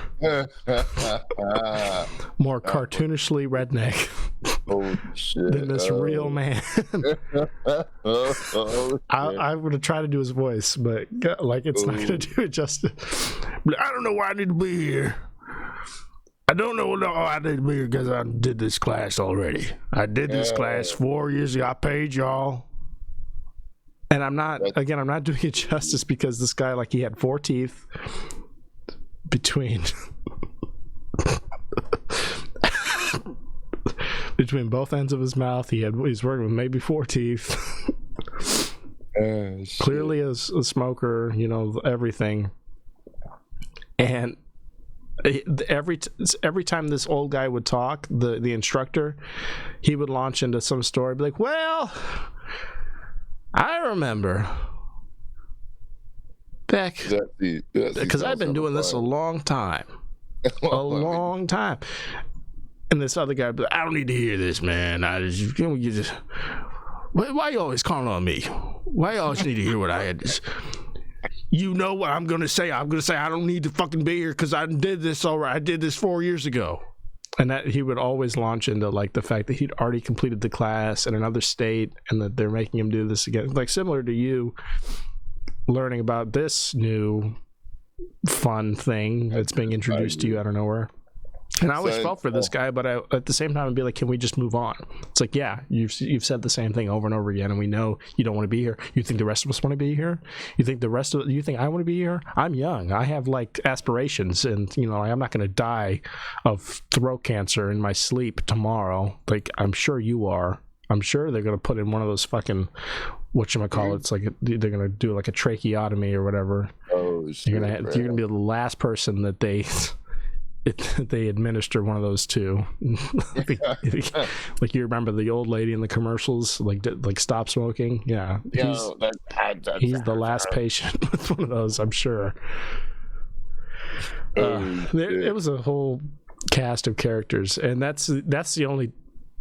more cartoonishly redneck than this real man. I would have tried to do his voice, but like it's not going to do it justice. I don't know why I need to be here. I don't know why I need to be here, because I did this class already. I did this class 4 years ago. I paid y'all. And I'm not doing it justice, because this guy, like, he had 4 teeth between both ends of his mouth. He's working with maybe 4 teeth. Clearly a smoker, everything. And every time this old guy would talk, the instructor, he would launch into some story, be like, well, I remember back, because I've been doing this a long time. Long time. And this other guy, I don't need to hear this, man. Why you always calling on me? Why you always need to hear what I had? you know what I'm going to say. I'm going to say I don't need to fucking be here because I did this already. I did this 4 years ago. And that he would always launch into like the fact that he'd already completed the class in another state and that they're making him do this again. Like similar to you learning about this new fun thing that's being introduced to you out of nowhere. And I always felt for this guy, but at the same time, I'd be like, can we just move on? It's like, yeah, you've said the same thing over and over again, and we know you don't want to be here. You think the rest of us want to be here? You think I want to be here? I'm young. I have like aspirations, and I'm not going to die of throat cancer in my sleep tomorrow. Like I'm sure you are. I'm sure they're going to put in one of those fucking whatchamacallit. It's like they're going to do like a tracheotomy or whatever. Oh, shit, you're going to be the last person that they administer one of those to. Like you remember the old lady in the commercials, like stop smoking. Yeah, he's the last patient with one of those, I'm sure. It was a whole cast of characters, and that's the only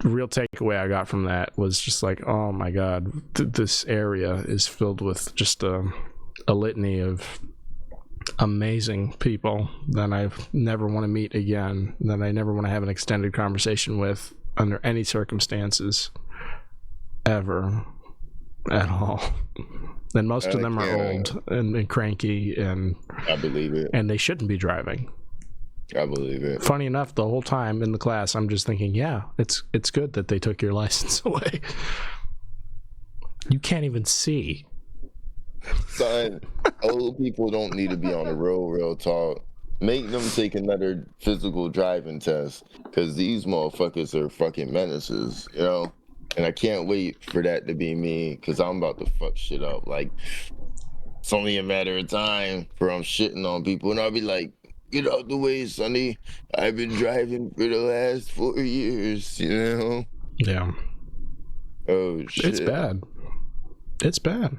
real takeaway I got from that was just like, oh my god, this area is filled with just a litany of amazing people that I never want to meet again, that I never want to have an extended conversation with under any circumstances ever at all. And most of them are old and cranky, and I believe it. And they shouldn't be driving. I believe it. Funny enough, the whole time in the class I'm just thinking, yeah, it's good that they took your license away. You can't even see. Son, old people don't need to be on the road, real talk. Make them take another physical driving test, because these motherfuckers are fucking menaces, And I can't wait for that to be me, because I'm about to fuck shit up. Like, it's only a matter of time for I'm shitting on people, and I'll be like, get out the way, Sonny. I've been driving for the last 4 years, Yeah. Oh, shit. It's bad. It's bad.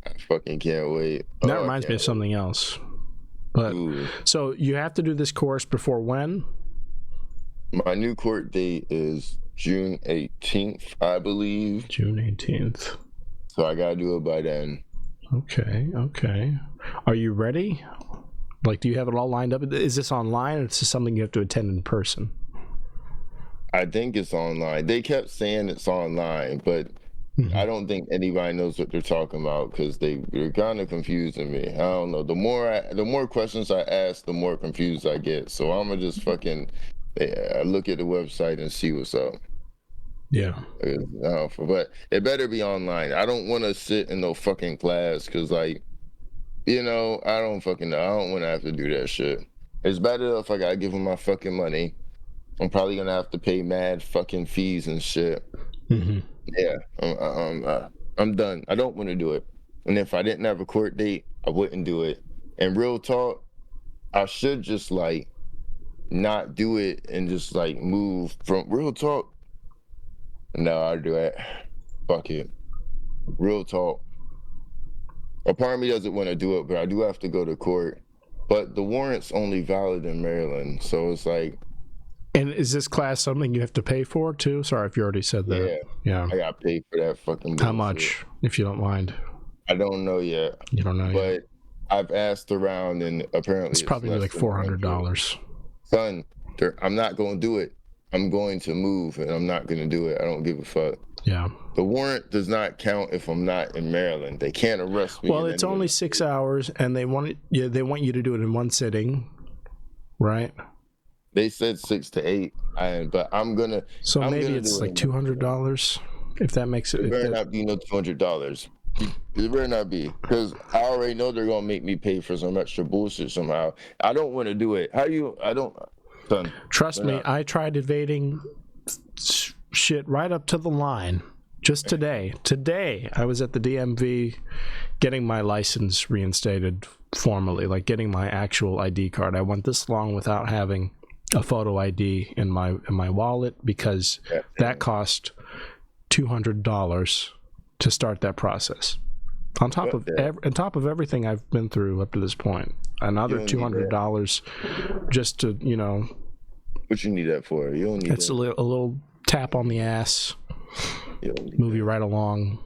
I fucking can't wait. That reminds me of something else. But so you have to do this course before when? My new court date is June 18th, I believe. June 18th. So I gotta do it by then. Okay. Are you ready? Like, do you have it all lined up? Is this online, or is this something you have to attend in person? I think it's online. They kept saying it's online, but I don't think anybody knows what they're talking about, because they're kind of confusing me. I don't know. The more questions I ask, the more confused I get. So I'm gonna just fucking look at the website and see what's up. Yeah. But it better be online. I don't want to sit in no fucking class, because I don't want to have to do that shit. It's better if I gotta give them my fucking money. I'm probably gonna have to pay mad fucking fees and shit. Mm-hmm. Yeah, I'm done. I don't want to do it. And if I didn't have a court date, I wouldn't do it. And real talk, I should just like not do it and just like move from real talk. No, I'll do it. Fuck it. Real talk. A part of me doesn't want to do it, but I do have to go to court. But the warrant's only valid in Maryland, so it's like. And is this class something you have to pay for too? Sorry if you already said that. Yeah. I got paid for that fucking bullshit. How much, if you don't mind? I don't know yet. You don't know but yet? I've asked around, and apparently it's probably like $400. Son, I'm not going to do it. I'm going to move, and I'm not going to do it. I don't give a fuck. Yeah. The warrant does not count if I'm not in Maryland. They can't arrest me. Well, it's only 6 hours, and they want you to do it in one sitting, right? They said 6 to 8, but I'm gonna. So maybe it's like $200, if that makes it. It better not be no $200. It better not be, because I already know they're gonna make me pay for some extra bullshit somehow. I don't want to do it. Son, trust me, I tried evading shit right up to the line. Just today I was at the DMV getting my license reinstated formally, like getting my actual ID card. I went this long without having a photo ID in my wallet, because that cost $200 to start that process. On top of everything I've been through up to this point, another $200 just to What you need that for? You don't need. It's a little tap on the ass. Move you right along.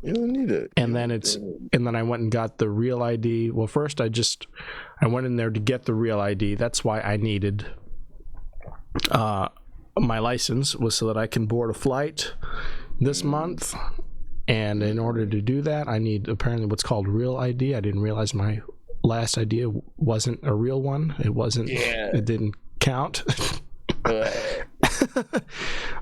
You don't need it. And then I went and got the real ID. Well, first I went in there to get the real ID. That's why I needed my license, was so that I can board a flight this month. And in order to do that, I need apparently what's called real ID. I didn't realize my last ID wasn't a real one. It wasn't. Yeah. It didn't count.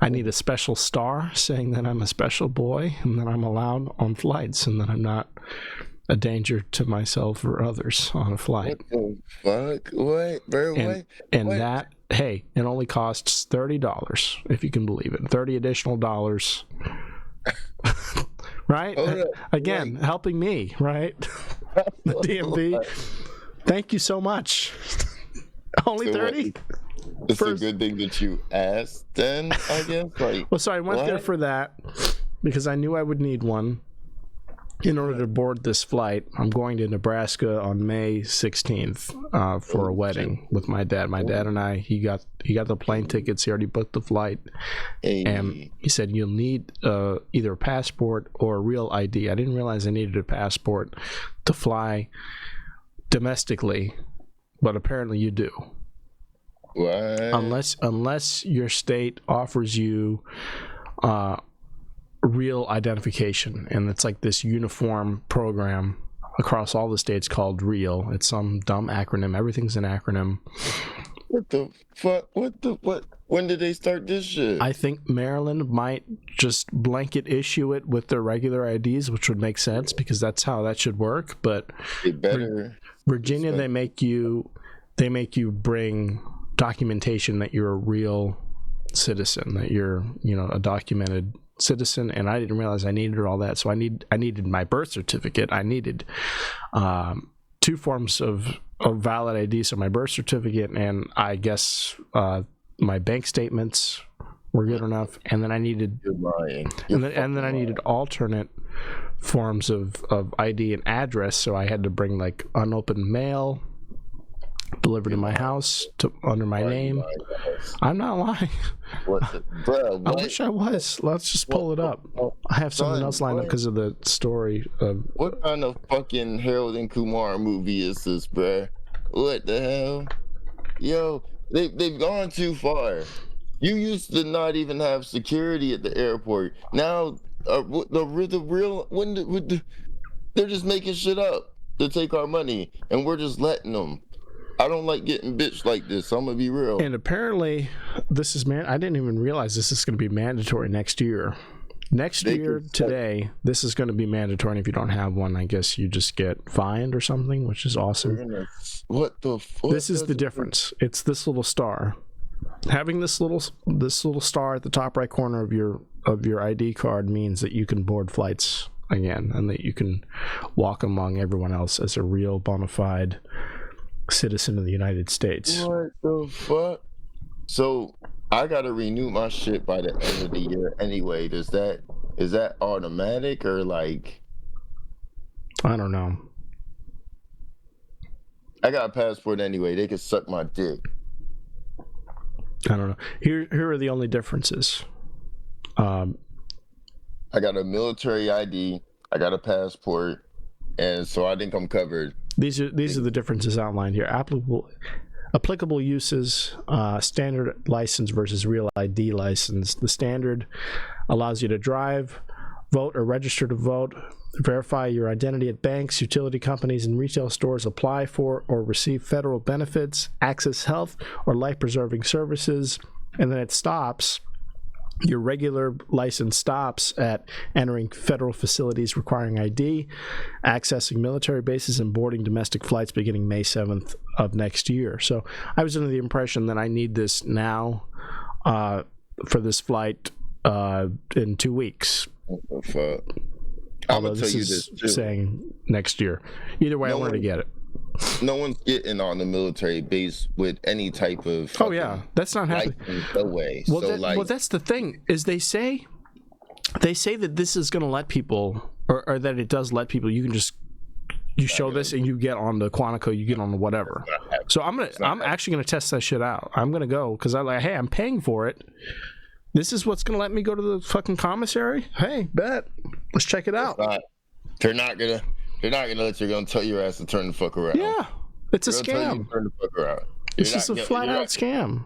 I need a special star saying that I'm a special boy and that I'm allowed on flights and that I'm not a danger to myself or others on a flight. What the fuck? What? Bro, and what? That, hey, it only costs $30, if you can believe it. $30 additional dollars. Right? Again, helping me, right? The DMV. Thank you so much. Only 30? It's a good thing that you asked then, I guess. Well, so I went there for that because I knew I would need one in order to board this flight. I'm going to Nebraska on May 16th for a wedding with my dad. My dad and I, he got the plane tickets. He already booked the flight. And he said, you'll need either a passport or a real ID. I didn't realize I needed a passport to fly domestically, but apparently you do. What? Unless your state offers you real identification, and it's like this uniform program across all the states called REAL. It's some dumb acronym. Everything's an acronym. What the fuck? What? When did they start this shit? I think Maryland might just blanket issue it with their regular IDs, which would make sense because that's how that should work. But Virginia, they make you bring documentation that you're a real citizen, that you're, a documented citizen. And I didn't realize I needed all that. So I needed my birth certificate. I needed two forms of valid ID. So my birth certificate and I guess my bank statements were good enough. And then I needed I needed alternate forms of ID and address. So I had to bring like unopened mail delivered to my house under my name. I'm not lying. Bro, I wish I was. Let's just pull it up. I have something else lined up because of the story. What kind of fucking Harold and Kumar movie is this, bro? What the hell? Yo, they've gone too far. You used to not even have security at the airport. Now, the real they're just making shit up to take our money, and we're just letting them. I don't like getting bitched like this, so I'm gonna be real. And apparently, this is I didn't even realize this is going to be mandatory next year. Next year, today, this is going to be mandatory. And if you don't have one, I guess you just get fined or something, which is awesome. What the fuck? This is the difference. It's this little star. Having this little star at the top right corner of your ID card means that you can board flights again, and that you can walk among everyone else as a real bona fide citizen of the United States. What the fuck? So I gotta renew my shit by the end of the year anyway. Is that automatic or like? I don't know. I got a passport anyway. They could suck my dick. I don't know. Here are the only differences. I got a military ID. I got a passport, and so I think I'm covered. These are the differences outlined here. Applicable uses: standard license versus real ID license. The standard allows you to drive, vote, or register to vote, verify your identity at banks, utility companies, and retail stores, apply for or receive federal benefits, access health or life-preserving services, and then it stops. Your regular license stops at entering federal facilities requiring ID, accessing military bases, and boarding domestic flights beginning May 7th of next year. So I was under the impression that I need this now for this flight in 2 weeks. What the fuck? I'm going to tell you this too. Saying next year. Either way, I wanted to get it. No one's getting on the military base with any type of. Oh yeah, that's not happening. No way. Well, well, that's the thing. Is they say that this is going to let people, or that it does let people. You can just show this and you get on the Quantico, you get on the whatever. So I'm actually gonna test that shit out. I'm gonna go because I'm paying for it. This is what's going to let me go to the fucking commissary? Hey, bet. Let's check it out. They're not gonna let you go and tell your ass to turn the fuck around. Yeah, it's a scam. Turn the fuck around. This is a flat out scam.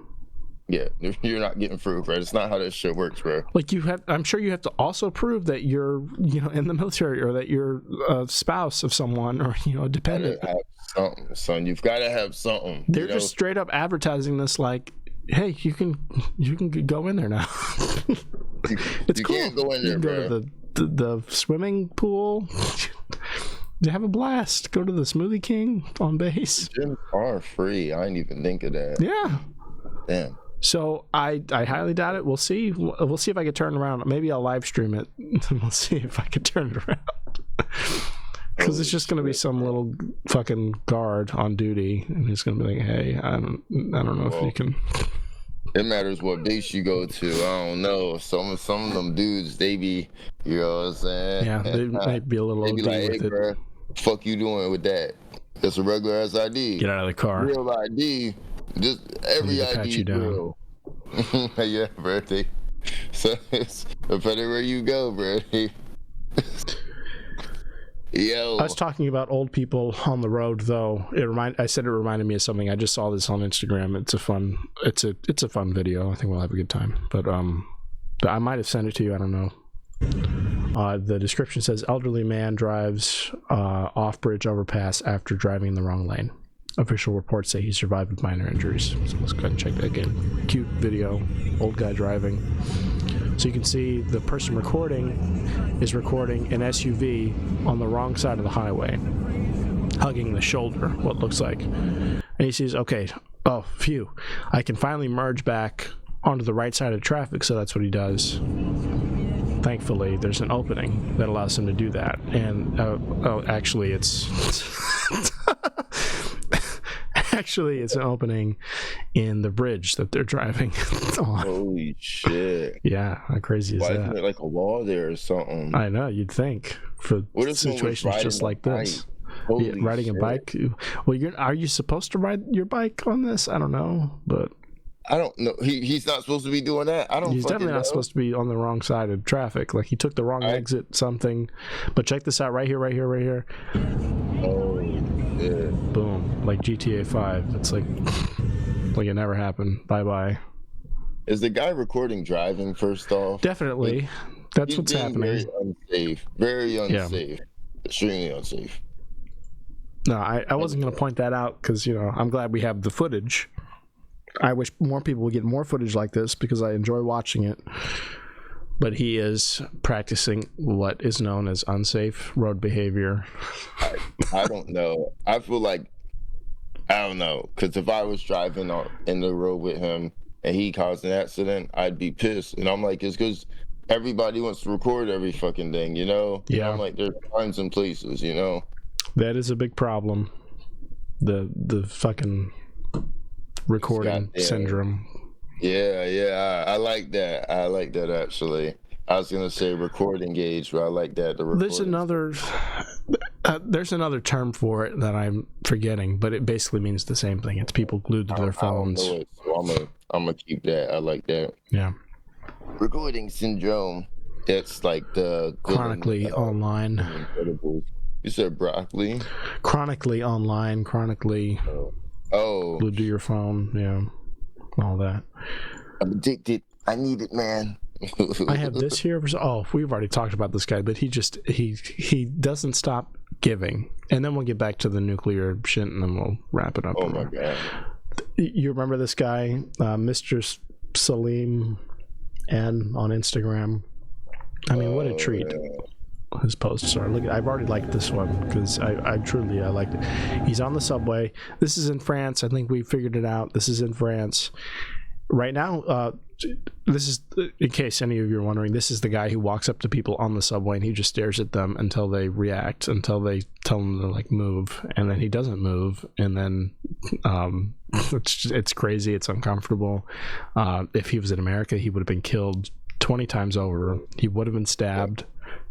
Yeah, you're not getting through, bro. It's not how this shit works, bro. Like I'm sure you have to also prove that you're, in the military, or that you're a spouse of someone, or a dependent. You gotta have something, son. You've got to have something. They're just straight up advertising this like, hey, you can go in there now. It's cool. Can't go in there, you can go to the swimming pool. You have a blast. Go to the Smoothie King on base. Gyms are free. I didn't even think of that. Yeah. Damn. So I highly doubt it. We'll see. We'll see if I can turn it around. Maybe I'll live stream it. We'll see if I can turn it around. Because it's just going to be some little fucking guard on duty, and he's going to be like, "Hey, I don't know if you can." It matters what base you go to. I don't know. Some of them dudes, they be, you know what I'm saying? Yeah, they might be a little OD like, with hey, it. Bro, fuck you doing with that? That's a regular ass ID. Get out of the car. Real ID. Just every ID. Pat you down. Yeah, bro. So it's depending where you go, bro. Yo. I was talking about old people on the road, though. I said it reminded me of something. I just saw this on Instagram. It's a fun video. I think we'll have a good time. But I might have sent it to you. I don't know. The description says elderly man drives off bridge overpass after driving in the wrong lane. Official reports say he survived with minor injuries. So let's go ahead and check that again. Cute video. Old guy driving. So you can see the person recording is recording an SUV on the wrong side of the highway, hugging the shoulder, what looks like. And he sees, okay, oh, phew, I can finally merge back onto the right side of traffic, so that's what he does. Thankfully, there's an opening that allows him to do that. And, actually, it's... Actually, it's an opening in the bridge that they're driving on. Holy shit. Yeah, how crazy is that? Why isn't there like a wall there or something? I know, you'd think for situations just like this. Riding a bike? Well, are you supposed to ride your bike on this? I don't know, but... I don't know. He's not supposed to be doing that. He's definitely not supposed to be on the wrong side of traffic. Like, he took the wrong exit, something. But check this out, right here. Oh, yeah. Boom. Like GTA 5. It's like it never happened. Bye-bye. Is the guy recording driving, first off? Definitely. That's what's happening. Very unsafe. Extremely unsafe. No, I wasn't going to point that out because, I'm glad we have the footage. I wish more people would get more footage like this because I enjoy watching it. But he is practicing what is known as unsafe road behavior. I don't know. I feel like, I don't know. Because if I was driving in the road with him and he caused an accident, I'd be pissed. And I'm like, it's because everybody wants to record every fucking thing, Yeah. And I'm like, there's times and places, That is a big problem. The fucking recording syndrome. Yeah, I like that. I like that, actually. I was gonna say recording gauge, but I like that. There's another term for it that I'm forgetting, but it basically means the same thing. It's people glued to their phones. I don't know it, so I'm gonna keep that. I like that. Yeah. Recording syndrome. That's like the chronically online. Incredible. You said broccoli. Chronically online. Chronically. Oh. Glued to your phone. Yeah. All that. I'm addicted. I need it, man. I have this here. We've already talked about this guy, but he doesn't stop giving. And then we'll get back to the nuclear shit, and then we'll wrap it up. Oh my god! You remember this guy, Mr. Salim N on Instagram? I mean, what a treat. Yeah. His posts are. Look, I've already liked this one because I truly liked it. He's on the subway. This is in France. I think we figured it out. This is in France right now. This is, in case any of you are wondering, this is the guy who walks up to people on the subway and he just stares at them until they react, until they tell him to like move, and then he doesn't move, and then it's crazy. It's uncomfortable. If he was in America, he would have been killed 20 times over. He would have been stabbed.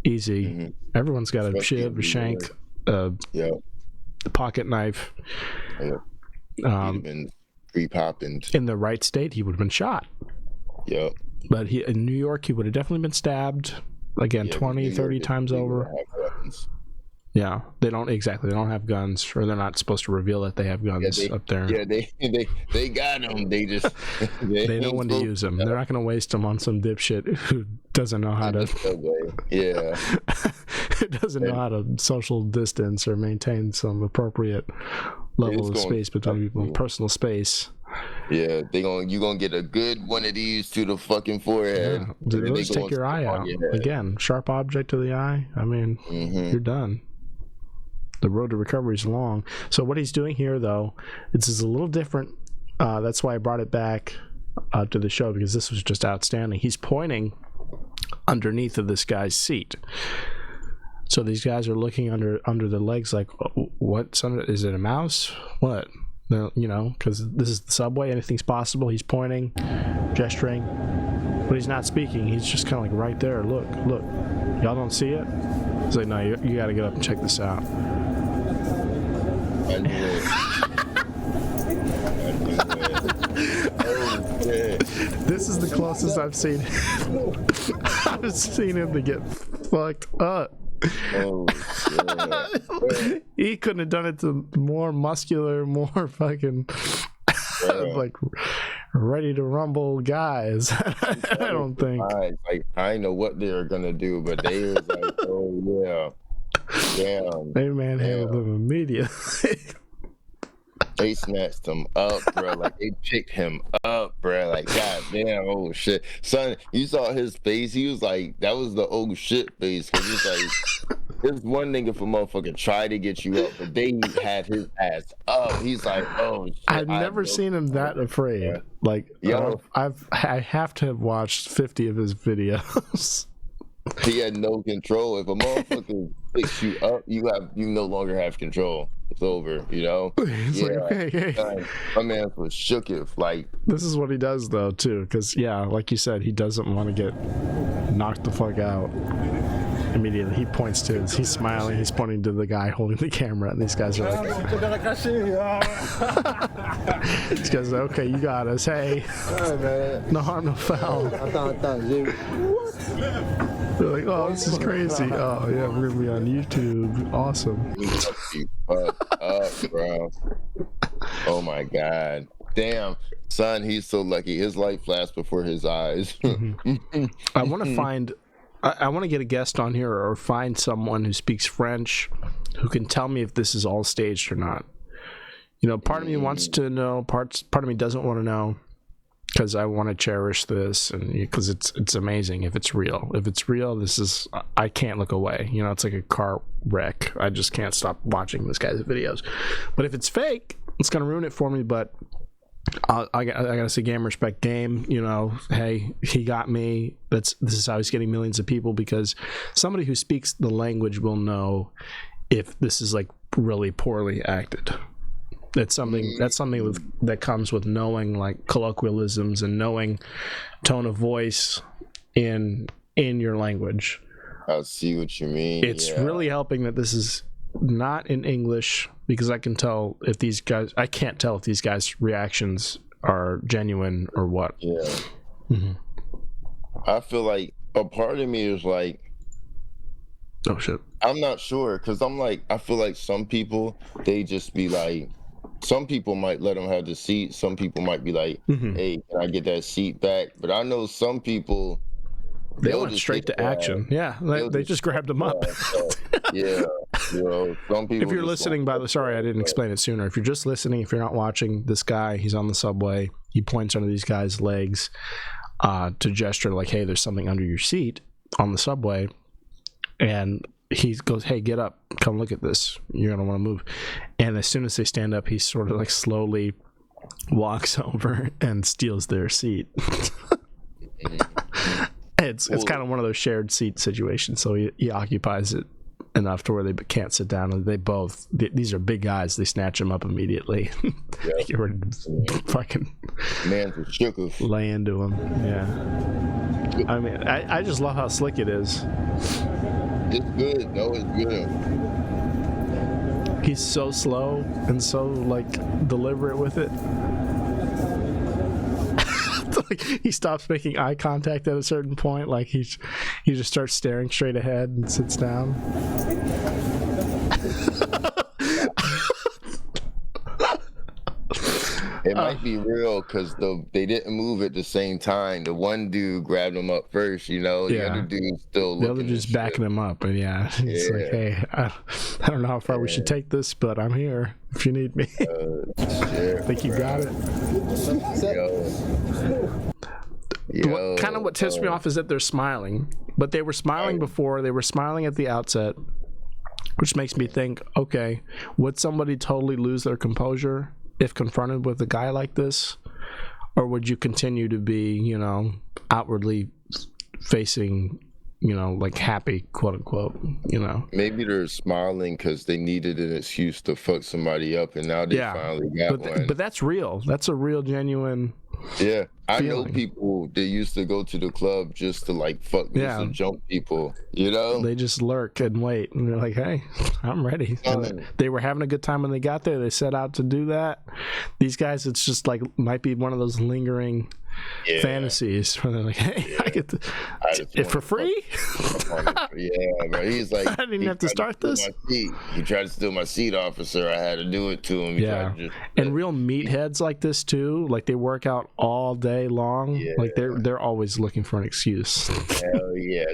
Easy. Mm-hmm. Everyone's got a shiv, a shank, a pocket knife. Been pre-popping. In the right state, he would have been shot. Yep. But in New York, he would have definitely been stabbed again 20, 30 times over. Yeah, they don't have guns, or they're not supposed to reveal that they have guns up there. Yeah, they got them. They just they know when to use them. They're not going to waste them on some dipshit who doesn't know how to. Yeah, who doesn't know how to social distance or maintain some appropriate level of space between people, personal space. Yeah, you're gonna get a good one of these to the fucking forehead. Yeah. They'll just take your eye out. Again, sharp object to the eye. I mean, you're done. The road to recovery is long. So what he's doing here, though, this is a little different. That's why I brought it back to the show, because this was just outstanding. He's pointing underneath of this guy's seat. So these guys are looking under their legs like, what's under? Is it a mouse? What? Because this is the subway. Anything's possible. He's pointing, gesturing, but he's not speaking. He's just kind of like right there. Look. Y'all don't see it? He's like, no, you got to get up and check this out. I knew it. Oh, shit. This is the closest I've seen. I've seen him to get fucked up. Oh, shit. He couldn't have done it to more muscular, more fucking like ready to rumble guys. I don't think. I know what they were gonna do, but they was like, oh yeah. Damn. They manhandled him immediately. They snatched him up, bro. Like, they picked him up, bro. Like, goddamn, oh shit. Son, you saw his face. He was like, that was the oh shit face. Cause it's like, there's one nigga for motherfucking try to get you up, but they had his ass up. He's like, oh shit. I've never seen him that afraid. Yeah. Like, I have to have watched 50 of his videos. He had no control. If a motherfucker picks you up, you no longer have control. It's over, He's like, okay. My man was shooketh. Like, this is what he does though too, because like you said, he doesn't want to get knocked the fuck out immediately. He points to he's smiling, he's pointing to the guy holding the camera, and these guys are like, these guys are like, okay, you got us. Hey, no harm, no foul. They're like, oh, this is crazy. Oh yeah, we're gonna be on YouTube. Awesome. Up, bro. Oh my god. Damn, son, he's so lucky. His life flashed before his eyes. I want to find I want to get a guest on here, or find someone who speaks French who can tell me if this is all staged or not. Part of me wants to know, part of me doesn't want to know, because I want to cherish this, and because it's amazing if it's real. If it's real, I can't look away. It's like a car wreck. I just can't stop watching this guy's videos. But if it's fake, it's gonna ruin it for me. But I gotta say, game respect game. Hey, he got me. This is how he's getting millions of people, because somebody who speaks the language will know if this is like really poorly acted. That's something that comes with knowing like colloquialisms and knowing tone of voice in your language. I see what you mean. It's really helping that this is not in English, because I can't tell if these guys' reactions are genuine or what. Yeah. Mm-hmm. I feel like a part of me is like, oh shit, I'm not sure, because I'm like, I feel like some people, they just be like, some people might let them have the seat. Some people might be like, hey, can I get that seat back? But I know some people, they went straight to action. Yeah, they just grabbed them up. Yeah, some people. If you're listening, sorry, I didn't explain it sooner. If you're just listening, if you're not watching, this guy, he's on the subway. He points under these guys' legs to gesture like, hey, there's something under your seat on the subway. And he goes, hey, get up, come look at this. You're going to want to move. And as soon as they stand up, he sort of like slowly walks over and steals their seat. It's kind of one of those shared seat situations. So he occupies it enough to where they can't sit down. And these are big guys. They snatch him up immediately. Yep. Get ready to fucking lay into him. Yeah. I mean, I just love how slick it is. It's good. No, it's good. He's so slow and so like deliberate with it. like he stops making eye contact at a certain point. Like he just starts staring straight ahead and sits down. It might be real because they didn't move at the same time. The one dude grabbed him up first, The other dude's still looking. The other dude's backing him up, and it's like, hey, I don't know how far we should take this, but I'm here if you need me. I think you got it. What tips me off is that they're smiling, but they were smiling before. They were smiling at the outset, which makes me think, okay, would somebody totally lose their composure if confronted with a guy like this, or would you continue to be, outwardly facing, like happy, quote unquote, Maybe they're smiling because they needed an excuse to fuck somebody up, and now they finally got one. But that's real. That's a real, genuine. Yeah, I know feeling. people that used to go to the club just to like fuck, just to jump people. They just lurk and wait, and they're like, "Hey, I'm ready." And they were having a good time when they got there. They set out to do that. These guys, it's just like might be one of those lingering fantasies where they're like, "Hey, I get it for free." But he's like, I didn't have to start this. He tried to steal my seat, officer. I had to do it to him. And real meatheads like this too, like they work out all day long. Like they're always looking for an excuse. Hell yeah!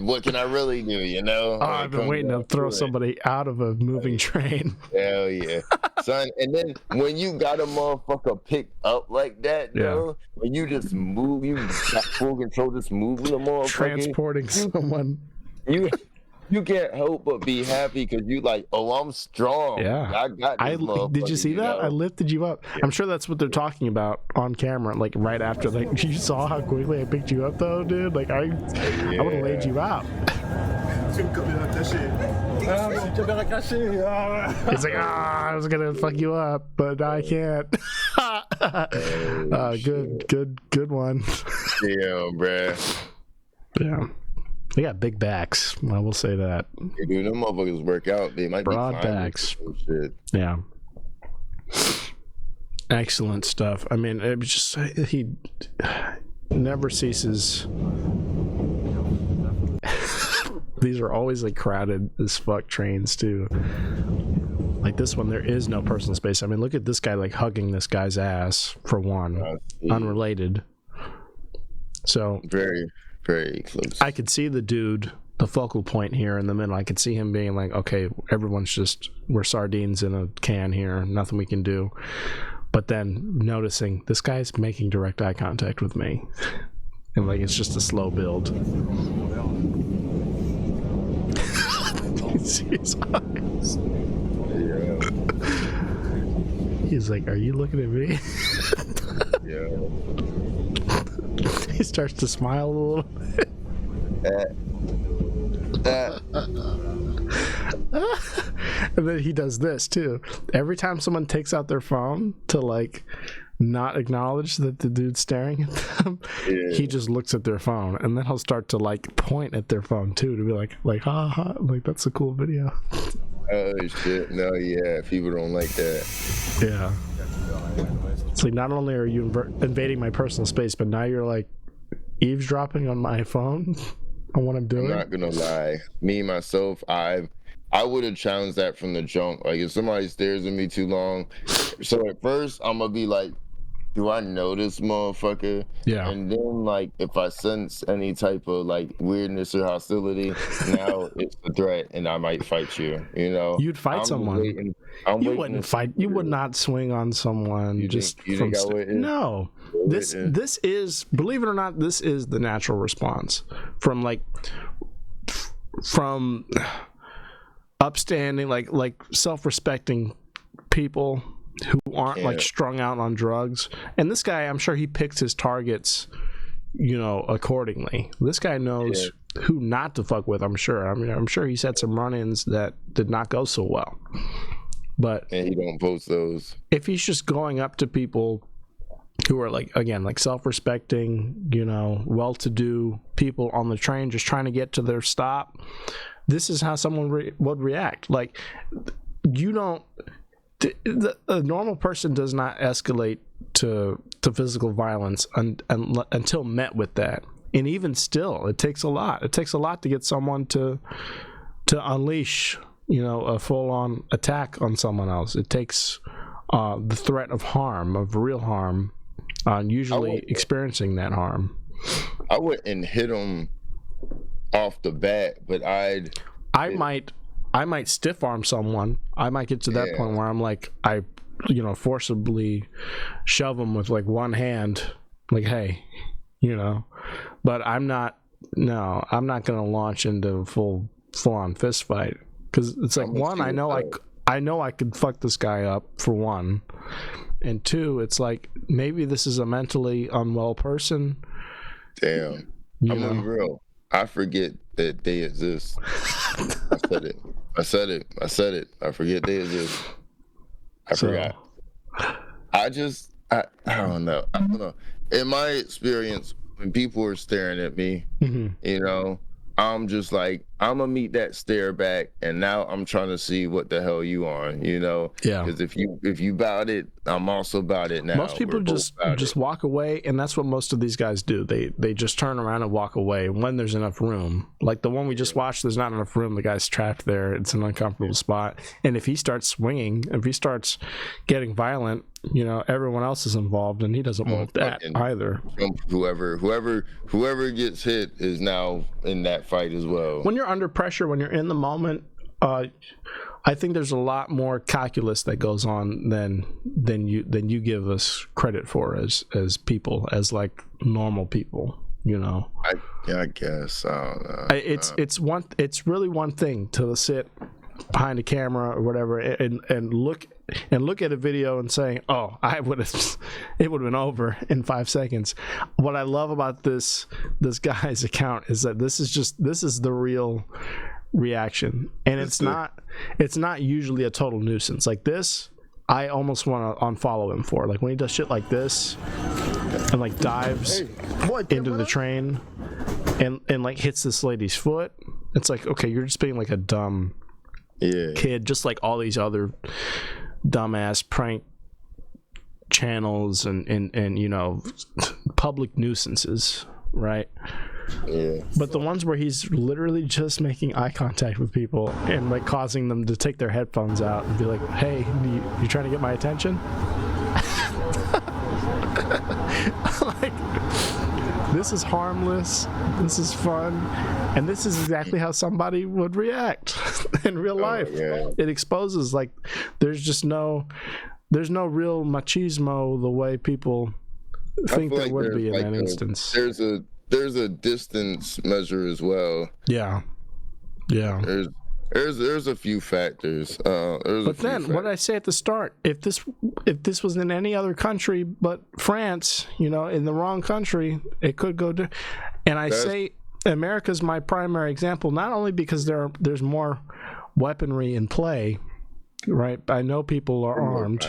What can I really do? I've been waiting to throw somebody out of a moving train. Hell yeah, son! And then when you got a motherfucker picked up like that, when you just move, you got full control, just moving the motherfucker, transporting someone. You can't help but be happy because you like, oh, I'm strong. Yeah, I got this. Did you see that? I lifted you up. I'm sure that's what they're talking about on camera. Like right after, like you saw how quickly I picked you up, though, dude. Like I would have laid you out. He's like, I was gonna fuck you up, but I can't. Good one. Yeah, bruh. Yeah. They got big backs. I will say that. Hey, dude, them motherfuckers work out. They might broad be backs. Shit. Yeah. Excellent stuff. I mean, it was just he never ceases. These are always like crowded as fuck trains too. Like this one, there is no personal space. I mean, look at this guy like hugging this guy's ass for one, unrelated. So very close. I could see the dude, the focal point here in the middle. I could see him being like, okay, we're sardines in a can here, nothing we can do. But then noticing this guy's making direct eye contact with me. And like, it's just a slow build. You can see his eyes. Yeah. He's like, are you looking at me? Yeah. He starts to smile a little bit. And then he does this too. Every time someone takes out their phone to like not acknowledge that the dude's staring at them, he just looks at their phone, and then he'll start to like point at their phone too, to be like ha ha, like that's a cool video. Oh shit! No, yeah, people don't like that. Yeah. It's like, not only are you invading my personal space, but now you're like eavesdropping on my phone on what I'm doing. I'm not gonna lie. Me, myself, I would have challenged that from the jump. Like, if somebody stares at me too long, so at first I'm gonna be like, do I know this motherfucker? Yeah. And then, like, if I sense any type of like weirdness or hostility, now it's a threat, and I might fight you. You'd fight someone. You wouldn't fight. You would not swing on someone you just think no. This is, believe it or not, this is the natural response from upstanding, like self-respecting people who aren't like strung out on drugs. And this guy, I'm sure he picks his targets, accordingly. This guy knows who not to fuck with, I'm sure. I mean, I'm sure he's had some run-ins that did not go so well. But and he don't post those. If he's just going up to people who are like self-respecting, well-to-do people on the train just trying to get to their stop, this is how someone would react. Like, a normal person does not escalate to physical violence until met with that. And even still, it takes a lot. It takes a lot to get someone to unleash, a full-on attack on someone else. It takes the threat of harm, of real harm, usually experiencing that harm. I wouldn't hit him off the bat, but I might stiff arm someone. I might get to that point where I'm like, forcibly shove them with like one hand, like, hey, but I'm not gonna launch into a full on fist fight, because it's like, one, I know I could fuck this guy up, for one, and two, it's like, maybe this is a mentally unwell person. Damn, I'm gonna be real. I forget that they exist. I said it. I forget they exist. I forgot. I don't know. In my experience, when people are staring at me, I'm just like, I'm gonna meet that stare back, and now I'm trying to see what the hell you on, Yeah. Because if you about it, I'm also about it now. Most people just walk away, and that's what most of these guys do. They just turn around and walk away when there's enough room. Like the one we just watched, there's not enough room. The guy's trapped there. It's an uncomfortable spot. And if he starts swinging, if he starts getting violent, everyone else is involved, and he doesn't want that either. Whoever gets hit is now in that fight as well. When you're under pressure, when you're in the moment, I think there's a lot more calculus that goes on than you give us credit for as people, as like normal people. I guess. I don't know. It's really one thing to sit behind a camera or whatever and look at a video and say, oh, it would have been over in 5 seconds. What I love about this guy's account is that this is the real reaction, and it's not usually a total nuisance. Like this, I almost want to unfollow him for, like, when he does shit like this and like dives into the train and like hits this lady's foot. It's like, okay, you're just being like a dumb kid, just like all these other dumbass prank channels and public nuisances, right? Yeah. But the ones where he's literally just making eye contact with people and like causing them to take their headphones out and be like, hey, you trying to get my attention? Like, this is harmless, this is fun, and this is exactly how somebody would react in real life. It exposes, like, there's no real machismo the way people think there would be in that instance. There's a distance measure as well. Yeah. There's a few factors. But then, what did I say at the start? If this was in any other country but France, in the wrong country, it could go to. And I say America's my primary example, not only because there's more weaponry in play, right? I know people are armed,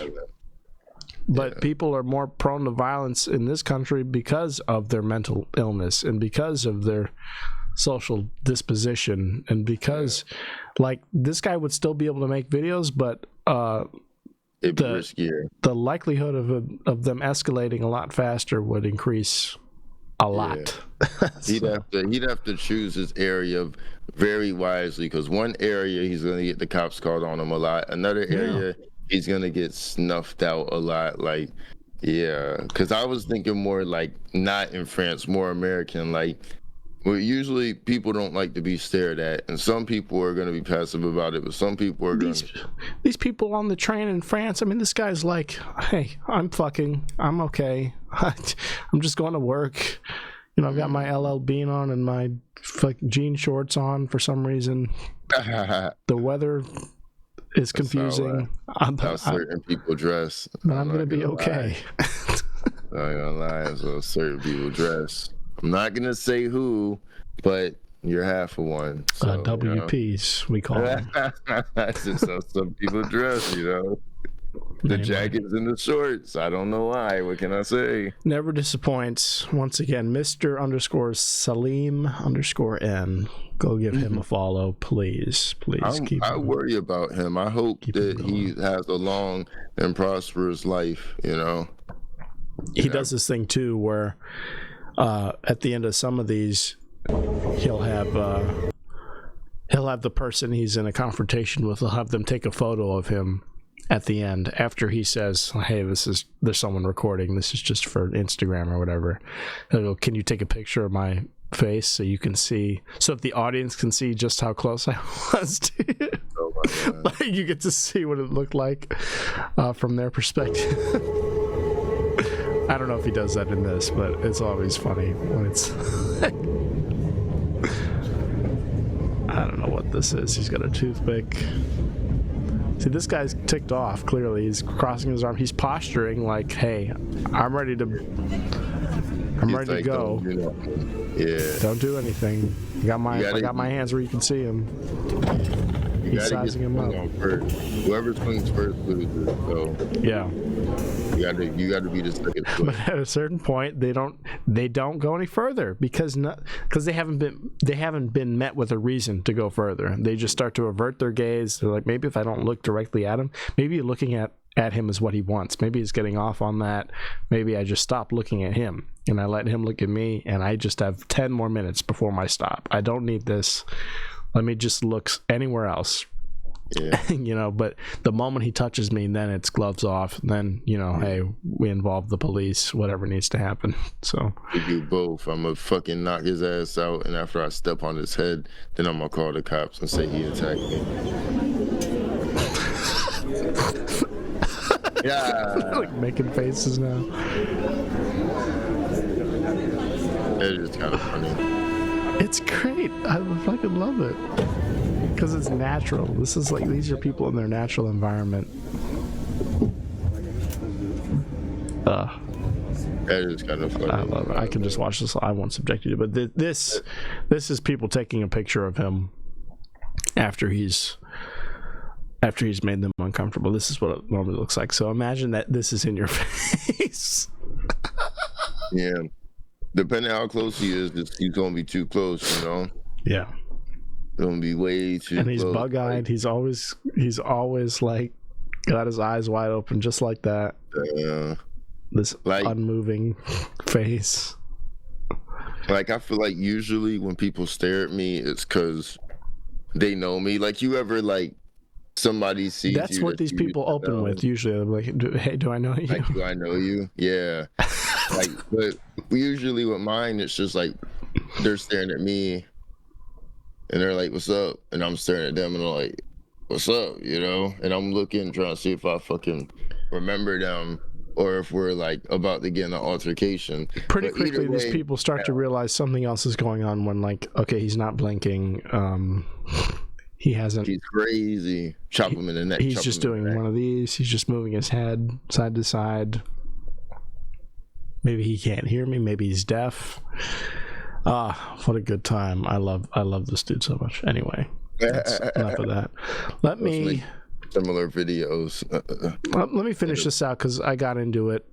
but people are more prone to violence in this country because of their mental illness and because of their social disposition, and because like this guy would still be able to make videos, but the likelihood of them escalating a lot faster would increase a lot. He'd have to choose his area very wisely, because one area he's going to get the cops called on him a lot, another area he's going to get snuffed out a lot. Like, because I was thinking more like not in France, more American, like, well, usually people don't like to be stared at, and some people are going to be passive about it, but some people are going to... These people on the train in France, I mean, this guy's like, hey, I'm okay. I'm just going to work. I've got my LL Bean on and my jean shorts on for some reason. The weather is confusing. How certain people dress. But I'm going to be okay. I'm not going to lie, that's how certain people dress. I'm not going to say who, but you're half of one. So, WPs, we call them. That's just how some people dress, The jackets and the shorts. I don't know why. What can I say? Never disappoints. Once again, Mr._Salim_N. Go give him a follow, please. I worry about him. I hope that he has a long and prosperous life, he does this thing too where at the end of some of these he'll have the person he's in a confrontation with, he'll have them take a photo of him at the end after he says, hey, there's someone recording, this is just for Instagram or whatever. He'll go, can you take a picture of my face so you can see, so if the audience can see just how close I was to you. Oh my God. Like, you get to see what it looked like from their perspective. I don't know if he does that in this, but it's always funny when it's I don't know what this is. He's got a toothpick. See, this guy's ticked off, clearly. He's crossing his arm. He's posturing like, hey, I'm ready to go. Don't do anything. I got my hands where you can see him. He's sizing him up. Whoever swings first loses. So yeah. You got to be the second. But at a certain point, they don't go any further because they haven't been met with a reason to go further. They just start to avert their gaze. They're like, maybe if I don't look directly at him, maybe looking at him is what he wants. Maybe he's getting off on that. Maybe I just stop looking at him and I let him look at me, and I just have 10 more minutes before my stop. I don't need this. Let me just look anywhere else. Yeah. But the moment he touches me, then it's gloves off. Then, hey, we involve the police, whatever needs to happen. So we do both. I'm gonna fucking knock his ass out, and after I step on his head, then I'm gonna call the cops and say he attacked me. Yeah. Like making faces now. It's just kind of funny. It's great. I fucking love it. Because it's natural. This is like, these are people in their natural environment. That is kind of funny. I love it. I can just watch this. I won't subject you to it. But this is people taking a picture of him after he's made them uncomfortable. This is what it normally looks like. So imagine that this is in your face. Yeah. Depending how close he is, he's going to be too close, Yeah. Gonna be way too. And he's close. bug-eyed. He's always like got his eyes wide open, just like that. This unmoving face. Like, I feel like usually when people stare at me, it's because they know me. Like, you ever like somebody sees That's what these people open with usually. They're like, hey, do I know you? Like, do I know you? Yeah. Like, but usually with mine, it's just like they're staring at me. And they're like, what's up? And I'm staring at them and they're like, what's up? And I'm looking, trying to see if I fucking remember them or if we're like about to get in an altercation. Pretty quickly, these people start to realize something else is going on when, like, okay, he's not blinking. He hasn't. He's crazy. Chop him in the neck. He's just doing one of these. He's just moving his head side to side. Maybe he can't hear me. Maybe he's deaf. What a good time. I love this dude so much. Anyway, that's enough of that. Let me similar videos. Let me finish this out because I got into it.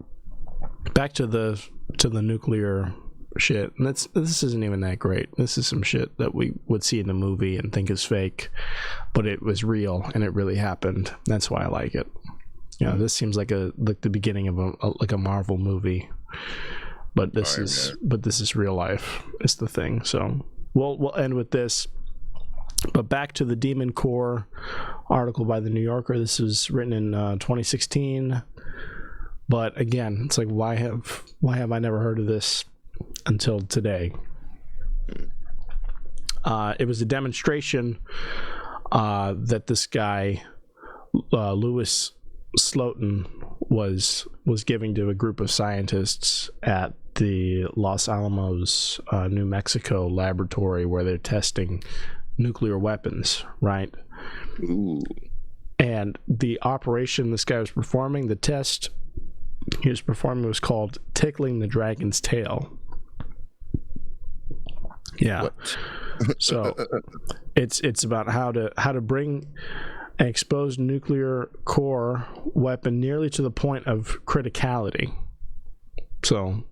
Back to the nuclear shit. And this isn't even that great. This is some shit that we would see in the movie and think is fake, but it was real and it really happened. That's why I like it. This seems like the beginning of a Marvel movie. But this is real life. It's the thing. So we'll end with this. But back to the Demon Core article by the New Yorker. This was written in 2016. But again, it's like, why have I never heard of this until today? It was a demonstration that this guy Louis Slotin was giving to a group of scientists at the Los Alamos, New Mexico laboratory where they're testing nuclear weapons, right? Ooh. And the operation this guy was performing, the test he was performing, was called tickling the dragon's tail. Yeah. So it's about how to bring an exposed nuclear core weapon nearly to the point of criticality. So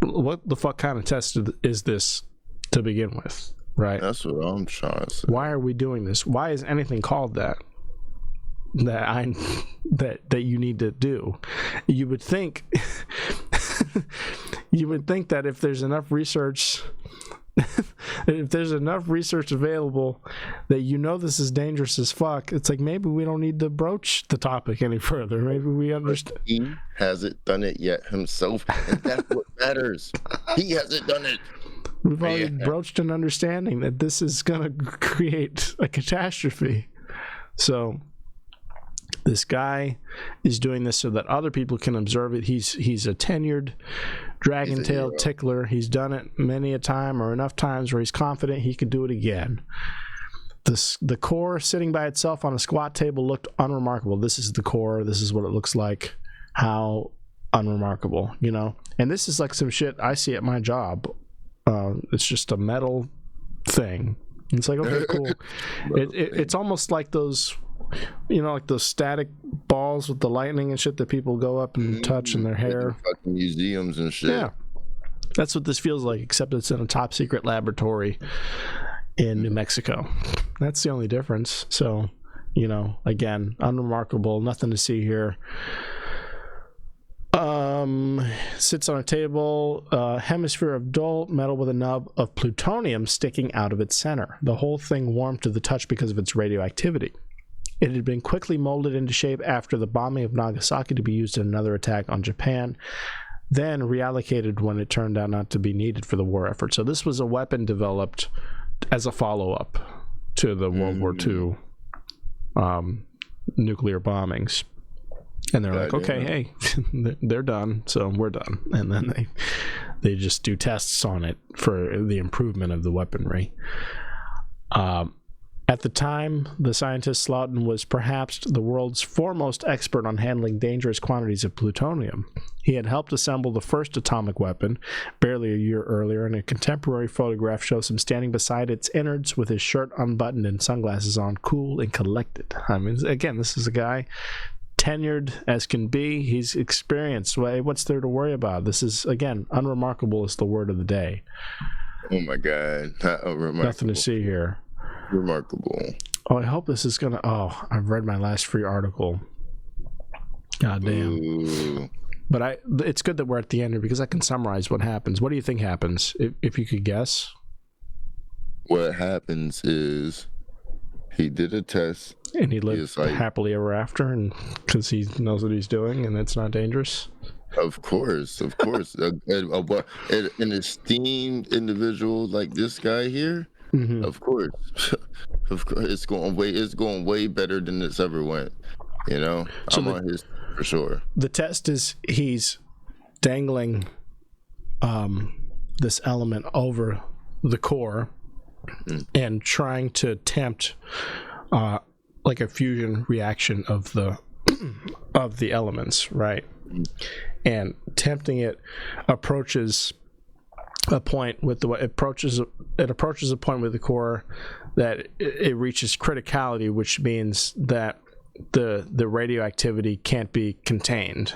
what the fuck kind of test is this to begin with, right? That's what I'm trying to say. Why are we doing this? Why is anything called that you need to do? You would think you would think that if there's enough research available that this is dangerous as fuck, it's like maybe we don't need to broach the topic any further. Maybe we understand. He hasn't done it yet himself, and that's what matters. He hasn't done it. We've already broached an understanding that this is going to create a catastrophe. So this guy is doing this so that other people can observe it. He's a tenured dragon tail tickler. He's done it many a time, or enough times where he's confident he could do it again. The core sitting by itself on a squat table looked unremarkable. This is the core. This is what it looks like. How unremarkable, And this is like some shit I see at my job. It's just a metal thing. It's like, okay, cool. It's almost like those, like those static balls with the lightning and shit that people go up and touch in their hair. Fucking museums and shit. Yeah, that's what this feels like, except it's in a top secret laboratory in New Mexico. That's the only difference. So, again, unremarkable, nothing to see here. Sits on a table, hemisphere of dull metal with a nub of plutonium sticking out of its center. The whole thing warmed to the touch because of its radioactivity. It had been quickly molded into shape after the bombing of Nagasaki to be used in another attack on Japan, then reallocated when it turned out not to be needed for the war effort. So this was a weapon developed as a follow-up to the World War II nuclear bombings. And they're like, okay, hey, they're done, so we're done. And then they just do tests on it for the improvement of the weaponry. At the time, the scientist Slotin was perhaps the world's foremost expert on handling dangerous quantities of plutonium. He had helped assemble the first atomic weapon barely a year earlier, and a contemporary photograph shows him standing beside its innards with his shirt unbuttoned and sunglasses on, cool and collected. I mean, again, this is a guy tenured as can be. He's experienced. What's there to worry about? This is, again, unremarkable is the word of the day. Oh my God. Nothing to see here. Remarkable. Oh, I hope this is gonna. Oh, I've read my last free article. God damn. Ooh. But it's good that we're at the end here because I can summarize what happens. What do you think happens, if you could guess? What happens is he did a test. And he lived happily ever after, and because he knows what he's doing and it's not dangerous. Of course. An esteemed individual like this guy here. Mm-hmm. Of course, it's going way better than it's ever went. So I'm on his for sure. The test is he's dangling this element over the core and trying to tempt like a fusion reaction of the elements, right? And tempting it approaches a point with it approaches a point with the core that it reaches criticality, which means that the radioactivity can't be contained,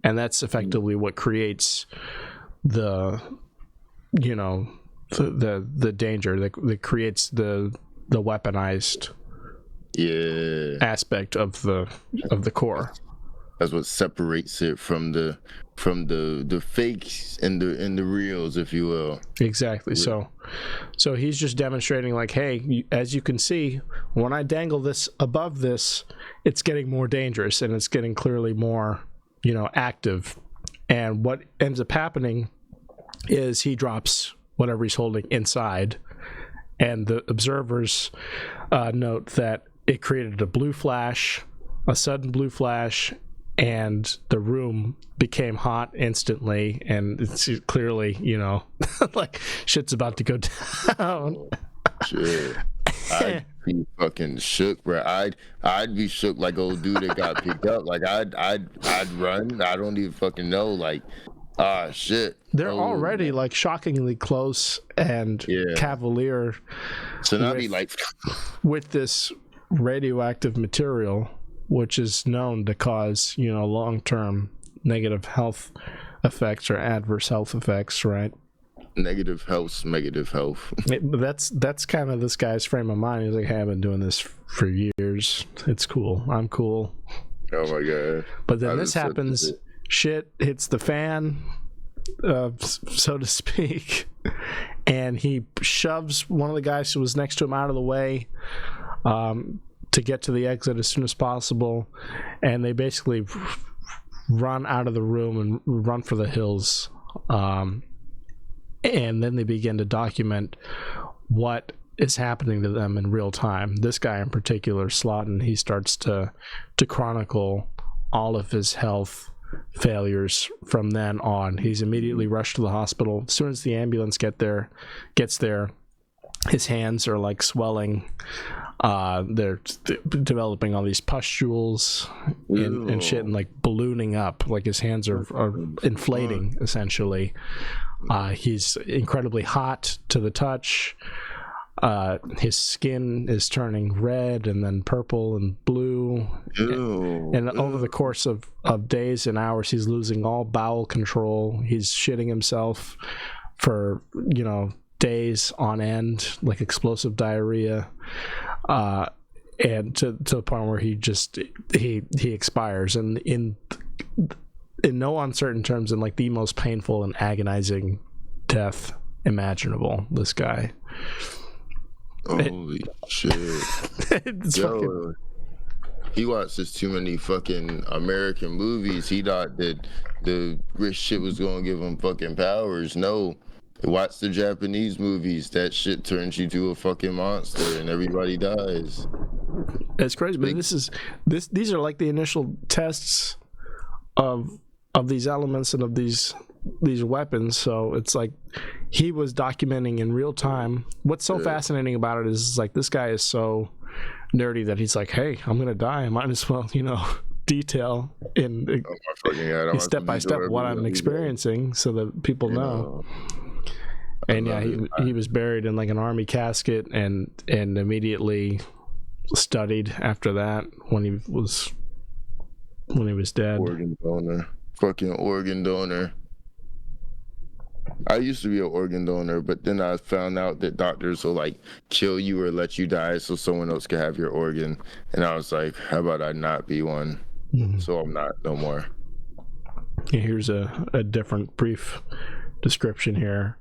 and that's effectively what creates the danger that creates the weaponized aspect of the core. That's what separates it from the fakes and the reals, if you will. Exactly. So he's just demonstrating, like, hey, as you can see, when I dangle this above this, it's getting more dangerous and it's getting clearly more, active. And what ends up happening is he drops whatever he's holding inside, and the observers note that it created a sudden blue flash. And the room became hot instantly, and it's clearly, like shit's about to go down. Shit. I'd be fucking shook, bro. I'd be shook like old dude that got picked up. Like I'd run. I don't even fucking know. Like, shit. They're already like shockingly close and cavalier. So now be like with this radioactive material, which is known to cause, long-term negative health effects or adverse health effects, right? Negative health. That's kind of this guy's frame of mind. He's like, hey, I've been doing this for years. It's cool. I'm cool. Oh my God. But then this happens. Shit hits the fan. so to speak, and he shoves one of the guys who was next to him out of the way to get to the exit as soon as possible, and they basically run out of the room and run for the hills, and then they begin to document what is happening to them in real time. This guy in particular, Slotin, he starts to chronicle all of his health failures from then on. He's immediately rushed to the hospital. As soon as the ambulance gets there, his hands are like swelling. They're developing all these pustules and shit, and like ballooning up. Like his hands are inflating essentially. He's incredibly hot to the touch. His skin is turning red and then purple and blue. And over the course of days and hours, he's losing all bowel control. He's shitting himself for, days on end, like explosive diarrhea. And to the point where he expires. And in no uncertain terms, in like the most painful and agonizing death imaginable, this guy. Holy shit. Yo, he watches too many fucking American movies. He thought that the rich shit was gonna give him fucking powers. No. Watch the Japanese movies. That shit turns you to a fucking monster and everybody dies. It's crazy, but these are like the initial tests of these elements and of these weapons. So it's like he was documenting in real time. What's so fascinating about it is like this guy is so nerdy that he's like, hey, I'm gonna die, I might as well detail in step by step what I'm experiencing so that people know. And yeah, he was buried in like an army casket and immediately studied after that when he was dead. Organ donor. Fucking organ donor. I used to be an organ donor, but then I found out that doctors will like kill you or let you die so someone else can have your organ. And I was like, how about I not be one? So I'm not no more. Here's a different brief description here.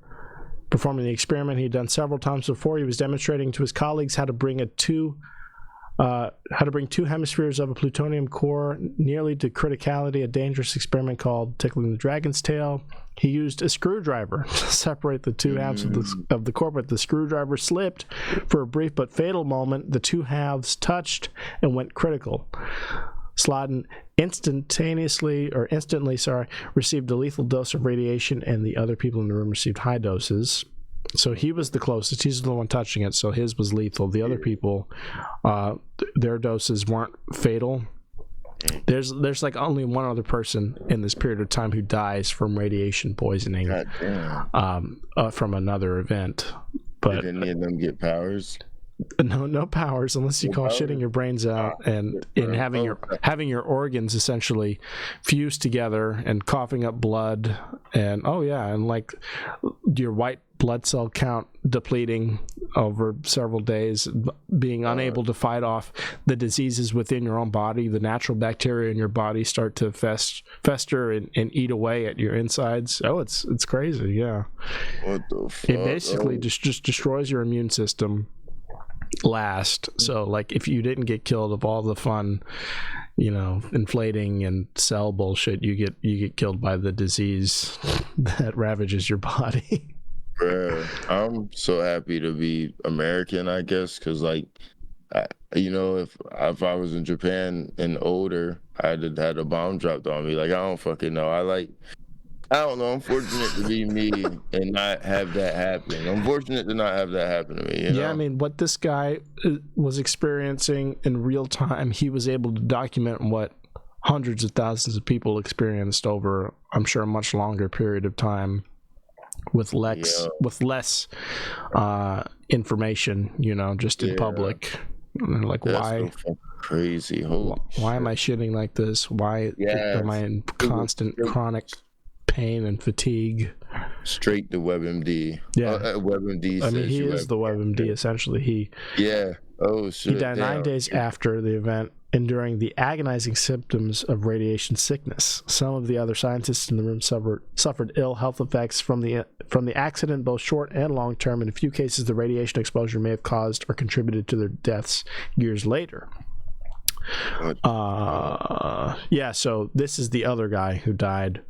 Performing the experiment he'd done several times before, he was demonstrating to his colleagues how to bring two hemispheres of a plutonium core nearly to criticality, a dangerous experiment called tickling the dragon's tail. He used a screwdriver to separate the two halves of the core, but the screwdriver slipped for a brief but fatal moment. The two halves touched and went critical. Slotin instantly received a lethal dose of radiation, and the other people in the room received high doses. So he was the closest. He's the one touching it, so his was lethal. The other people, their doses weren't fatal. There's like only one other person in this period of time who dies from radiation poisoning from another event. But did any of them get powers? No powers unless you call shitting your brains out and having your organs essentially fused together and coughing up blood and like your white blood cell count depleting over several days, being unable to fight off the diseases within your own body. The natural bacteria in your body start to fester and eat away at your insides. It's crazy. Yeah, what the fuck? It basically just destroys your immune system last. So like if you didn't get killed of all the fun inflating and cell bullshit, you get killed by the disease that ravages your body. Bruh, I'm so happy to be American, I guess, because like if I was in Japan and older, I'd have had a bomb dropped on me. Like I don't fucking know. I don't know. I'm fortunate to be me and not have that happen. I'm fortunate to not have that happen to me. Yeah, I mean, what this guy was experiencing in real time, he was able to document what hundreds of thousands of people experienced over, I'm sure, a much longer period of time with less information, just in public. And like, that's why? So crazy. Holy why am I shitting like this? Why am I in constant chronic pain and fatigue? straight to WebMD. Yeah, WebMD. I mean, he is the WebMD essentially. Yeah. Oh shit. He died 9 days after the event, enduring the agonizing symptoms of radiation sickness. Some of the other scientists in the room suffered ill health effects from the accident, both short and long term. In a few cases, the radiation exposure may have caused or contributed to their deaths years later. Yeah, so this is the other guy who died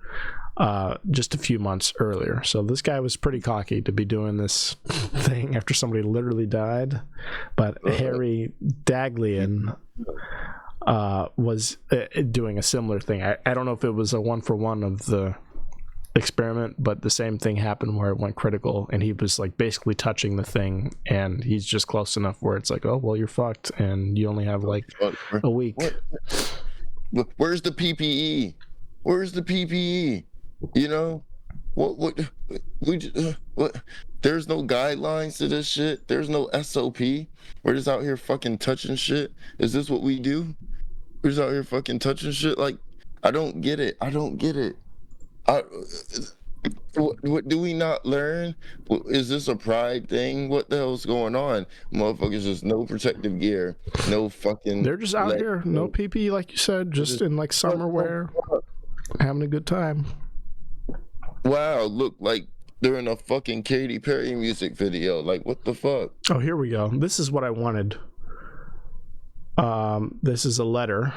just a few months earlier. So this guy was pretty cocky to be doing this thing after somebody literally died. But Harry Daghlian was doing a similar thing. I don't know if it was a 1-for-1 of the experiment, but the same thing happened where it went critical, and he was like basically touching the thing, and he's just close enough where it's like, oh well, you're fucked, and you only have like a week. Where's the PPE? Where's the PPE? You know, what? There's no guidelines to this shit. There's no SOP. We're just out here fucking touching shit. Is this what we do? We're just out here fucking touching shit. Like, I don't get it. What do we not learn? Is this a pride thing? What the hell's going on? Motherfuckers, just no protective gear, no fucking. They're just out here, no PPE, like you said, just in like summer wear, having a good time. Wow, look like they're in a fucking Katy Perry music video. Like, what the fuck? Oh, here we go. This is what I wanted. This is a letter.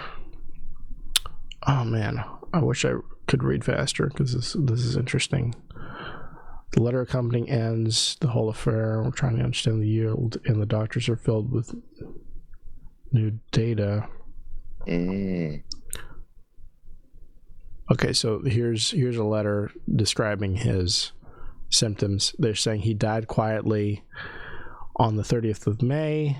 Oh man, I wish I could read faster because this is interesting. The letter accompanying ends the whole affair. We're trying to understand the yield, and the doctors are filled with new data. Okay, so here's a letter describing his symptoms. They're saying he died quietly on the 30th of May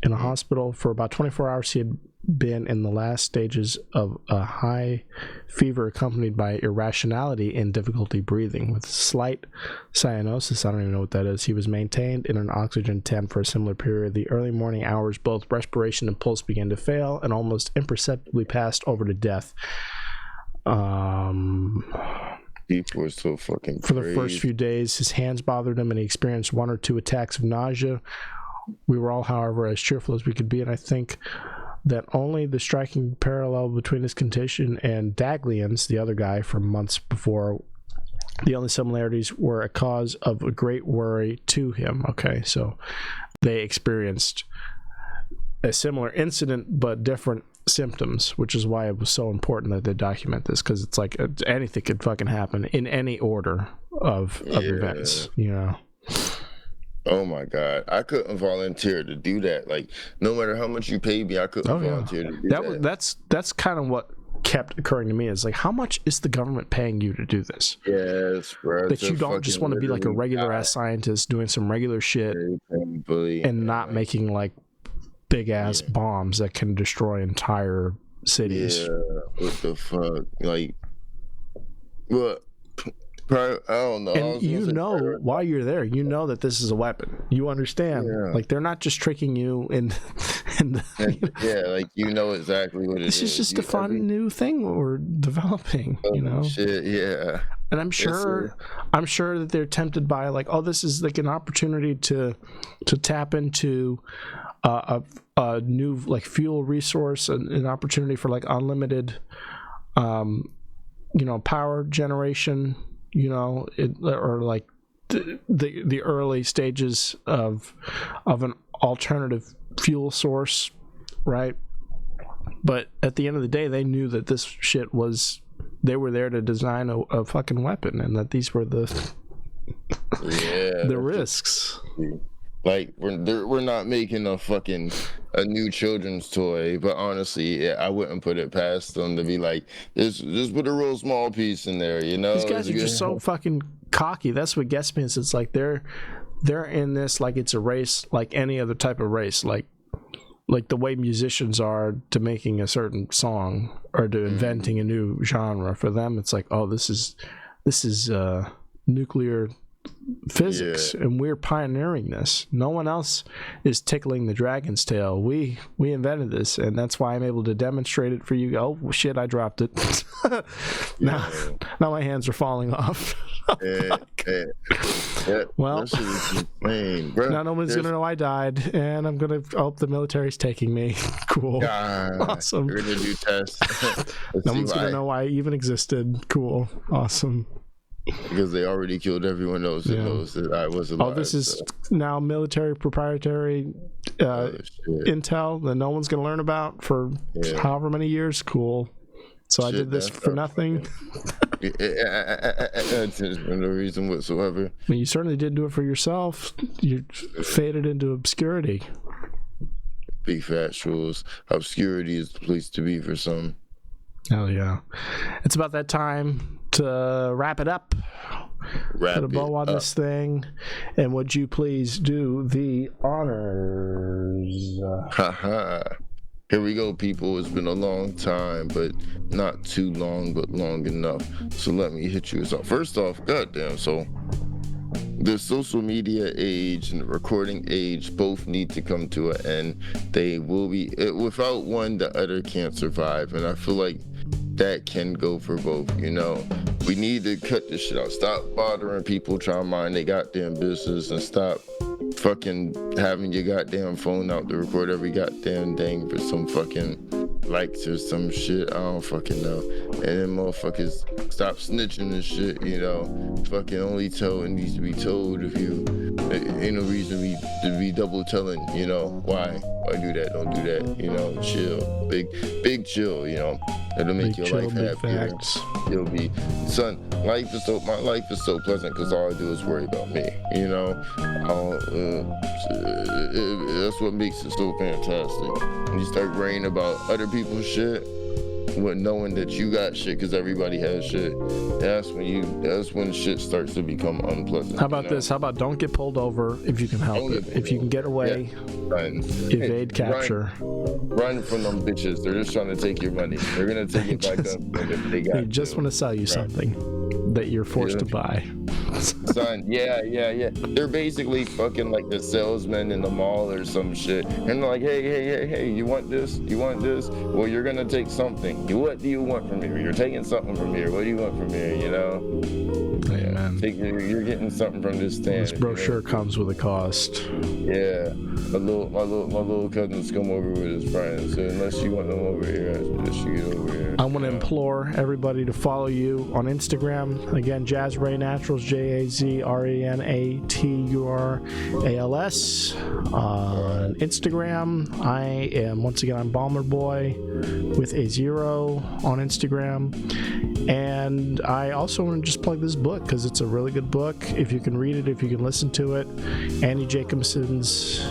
in a hospital. For about 24 hours, he had been in the last stages of a high fever accompanied by irrationality and difficulty breathing. With slight cyanosis, I don't even know what that is, he was maintained in an oxygen tent for a similar period. The early morning hours, both respiration and pulse began to fail and almost imperceptibly passed over to death. People were so fucking for the first few days, his hands bothered him and he experienced 1 or 2 attacks of nausea. We were all, however, as cheerful as we could be, and I think that only the striking parallel between his condition and Daghlian's, the other guy from months before, the only similarities were a cause of a great worry to him. Okay, so they experienced a similar incident but different symptoms, which is why it was so important that they document this, because it's like anything could fucking happen in any order of events, you know. Oh my god, I couldn't volunteer to do that. Like, no matter how much you paid me, I couldn't volunteer to do that. That's kind of what kept occurring to me, is like, how much is the government paying you to do this? Yes, bro. That you don't just want to be like a regular ass scientist doing some regular shit and not making like big ass bombs that can destroy entire cities. Yeah, what the fuck? Like, what? I don't know. And you know, while you're there, you know that this is a weapon. You understand. Like, they're not just tricking you yeah, like, you know exactly what it is. This is just a fun new thing we're developing, you know? Shit, yeah. And I'm sure that they're tempted by like, oh, this is like an opportunity to tap into a new like fuel resource, an opportunity for like unlimited power generation, or like the early stages of an alternative fuel source, right? But at the end of the day, they knew that this shit they were there to design a fucking weapon, and that these were the risks. Like, we're not making a new children's toy, but honestly, I wouldn't put it past them to be like, just put a real small piece in there, you know? These guys are just so fucking cocky. That's what gets me. Is it's like they're in this like it's a race, like any other type of race, like the way musicians are to making a certain song or to inventing a new genre. For them, it's like, oh, this is nuclear physics, and we're pioneering this. No one else is tickling the dragon's tail. We invented this, and that's why I'm able to demonstrate it for you. Oh shit, I dropped it. now my hands are falling off. Well, now no one's gonna know I died, and I'm gonna. Oh, the military's taking me. Cool. Awesome. We're gonna do tests. No one's gonna know I even existed. Cool. Awesome. Because they already killed everyone else that knows that I was alive. Oh, this is now military proprietary intel that no one's going to learn about for however many years. Cool. So I did this for nothing. For no reason whatsoever. I mean, you certainly didn't do it for yourself. You faded into obscurity. Big fat shuls. Obscurity is the place to be for some. Hell yeah. It's about that time to wrap it up. Put a bow on this thing. And would you please do the honors? Here we go, people. It's been a long time, but not too long, but long enough. So let me hit you. So first off, goddamn, so the social media age and the recording age both need to come to an end. They will be, without one, the other can't survive. And I feel like that can go for both, you know. We need to cut this shit out. Stop bothering people trying to mind their goddamn business, and stop fucking having your goddamn phone out to record every goddamn thing for some fucking likes or some shit. I don't fucking know. And then motherfuckers stop snitching and shit, you know. Fucking only tell it needs to be told. If you ain't no reason to be double telling, you know. Why do that? Don't do that, you know. Chill. Big chill, you know. It'll make your life happier. You'll be, son, my life is so pleasant because all I do is worry about me, you know. That's what makes it so fantastic. When you start worrying about other people's shit, with knowing that you got shit because everybody has shit, that's when shit starts to become unpleasant. How about this? How about don't get pulled over if you can help it? If you can get away, evade capture. Run from them bitches. They're just trying to take your money. They're gonna take it back up. They just want to sell you something that you're forced to buy. Son, yeah. They're basically fucking like the salesman in the mall or some shit. And they're like, hey, you want this? Well, you're gonna take something. What do you want from here? You're taking something from here. What do you want from here, you know? Amen. You're getting something from this stand. This brochure comes with a cost. Yeah. My little cousins come over with his friends. So unless you want them over here, I suggest you get over here. I want to implore everybody to follow you on Instagram. Again, Jazz Ray Naturals, JazReNaturals. On Instagram, I am once again, I'm Balmer Boy with a 0 on Instagram. And I also want to just plug this book because it's a really good book. If you can read it, if you can listen to it, Annie Jacobson's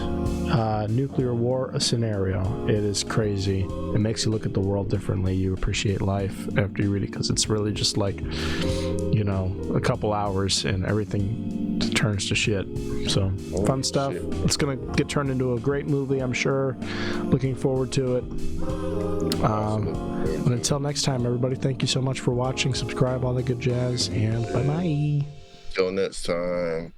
Nuclear War, a Scenario. It is crazy. It makes you look at the world differently. You appreciate life after you read it because it's really just like, you know, a couple hours and everything turns to shit. So fun stuff. Shit. It's gonna get turned into a great movie, I'm sure. Looking forward to it. And until next time, everybody, thank you so much for watching. Subscribe, all the good jazz, and bye-bye. Till next time.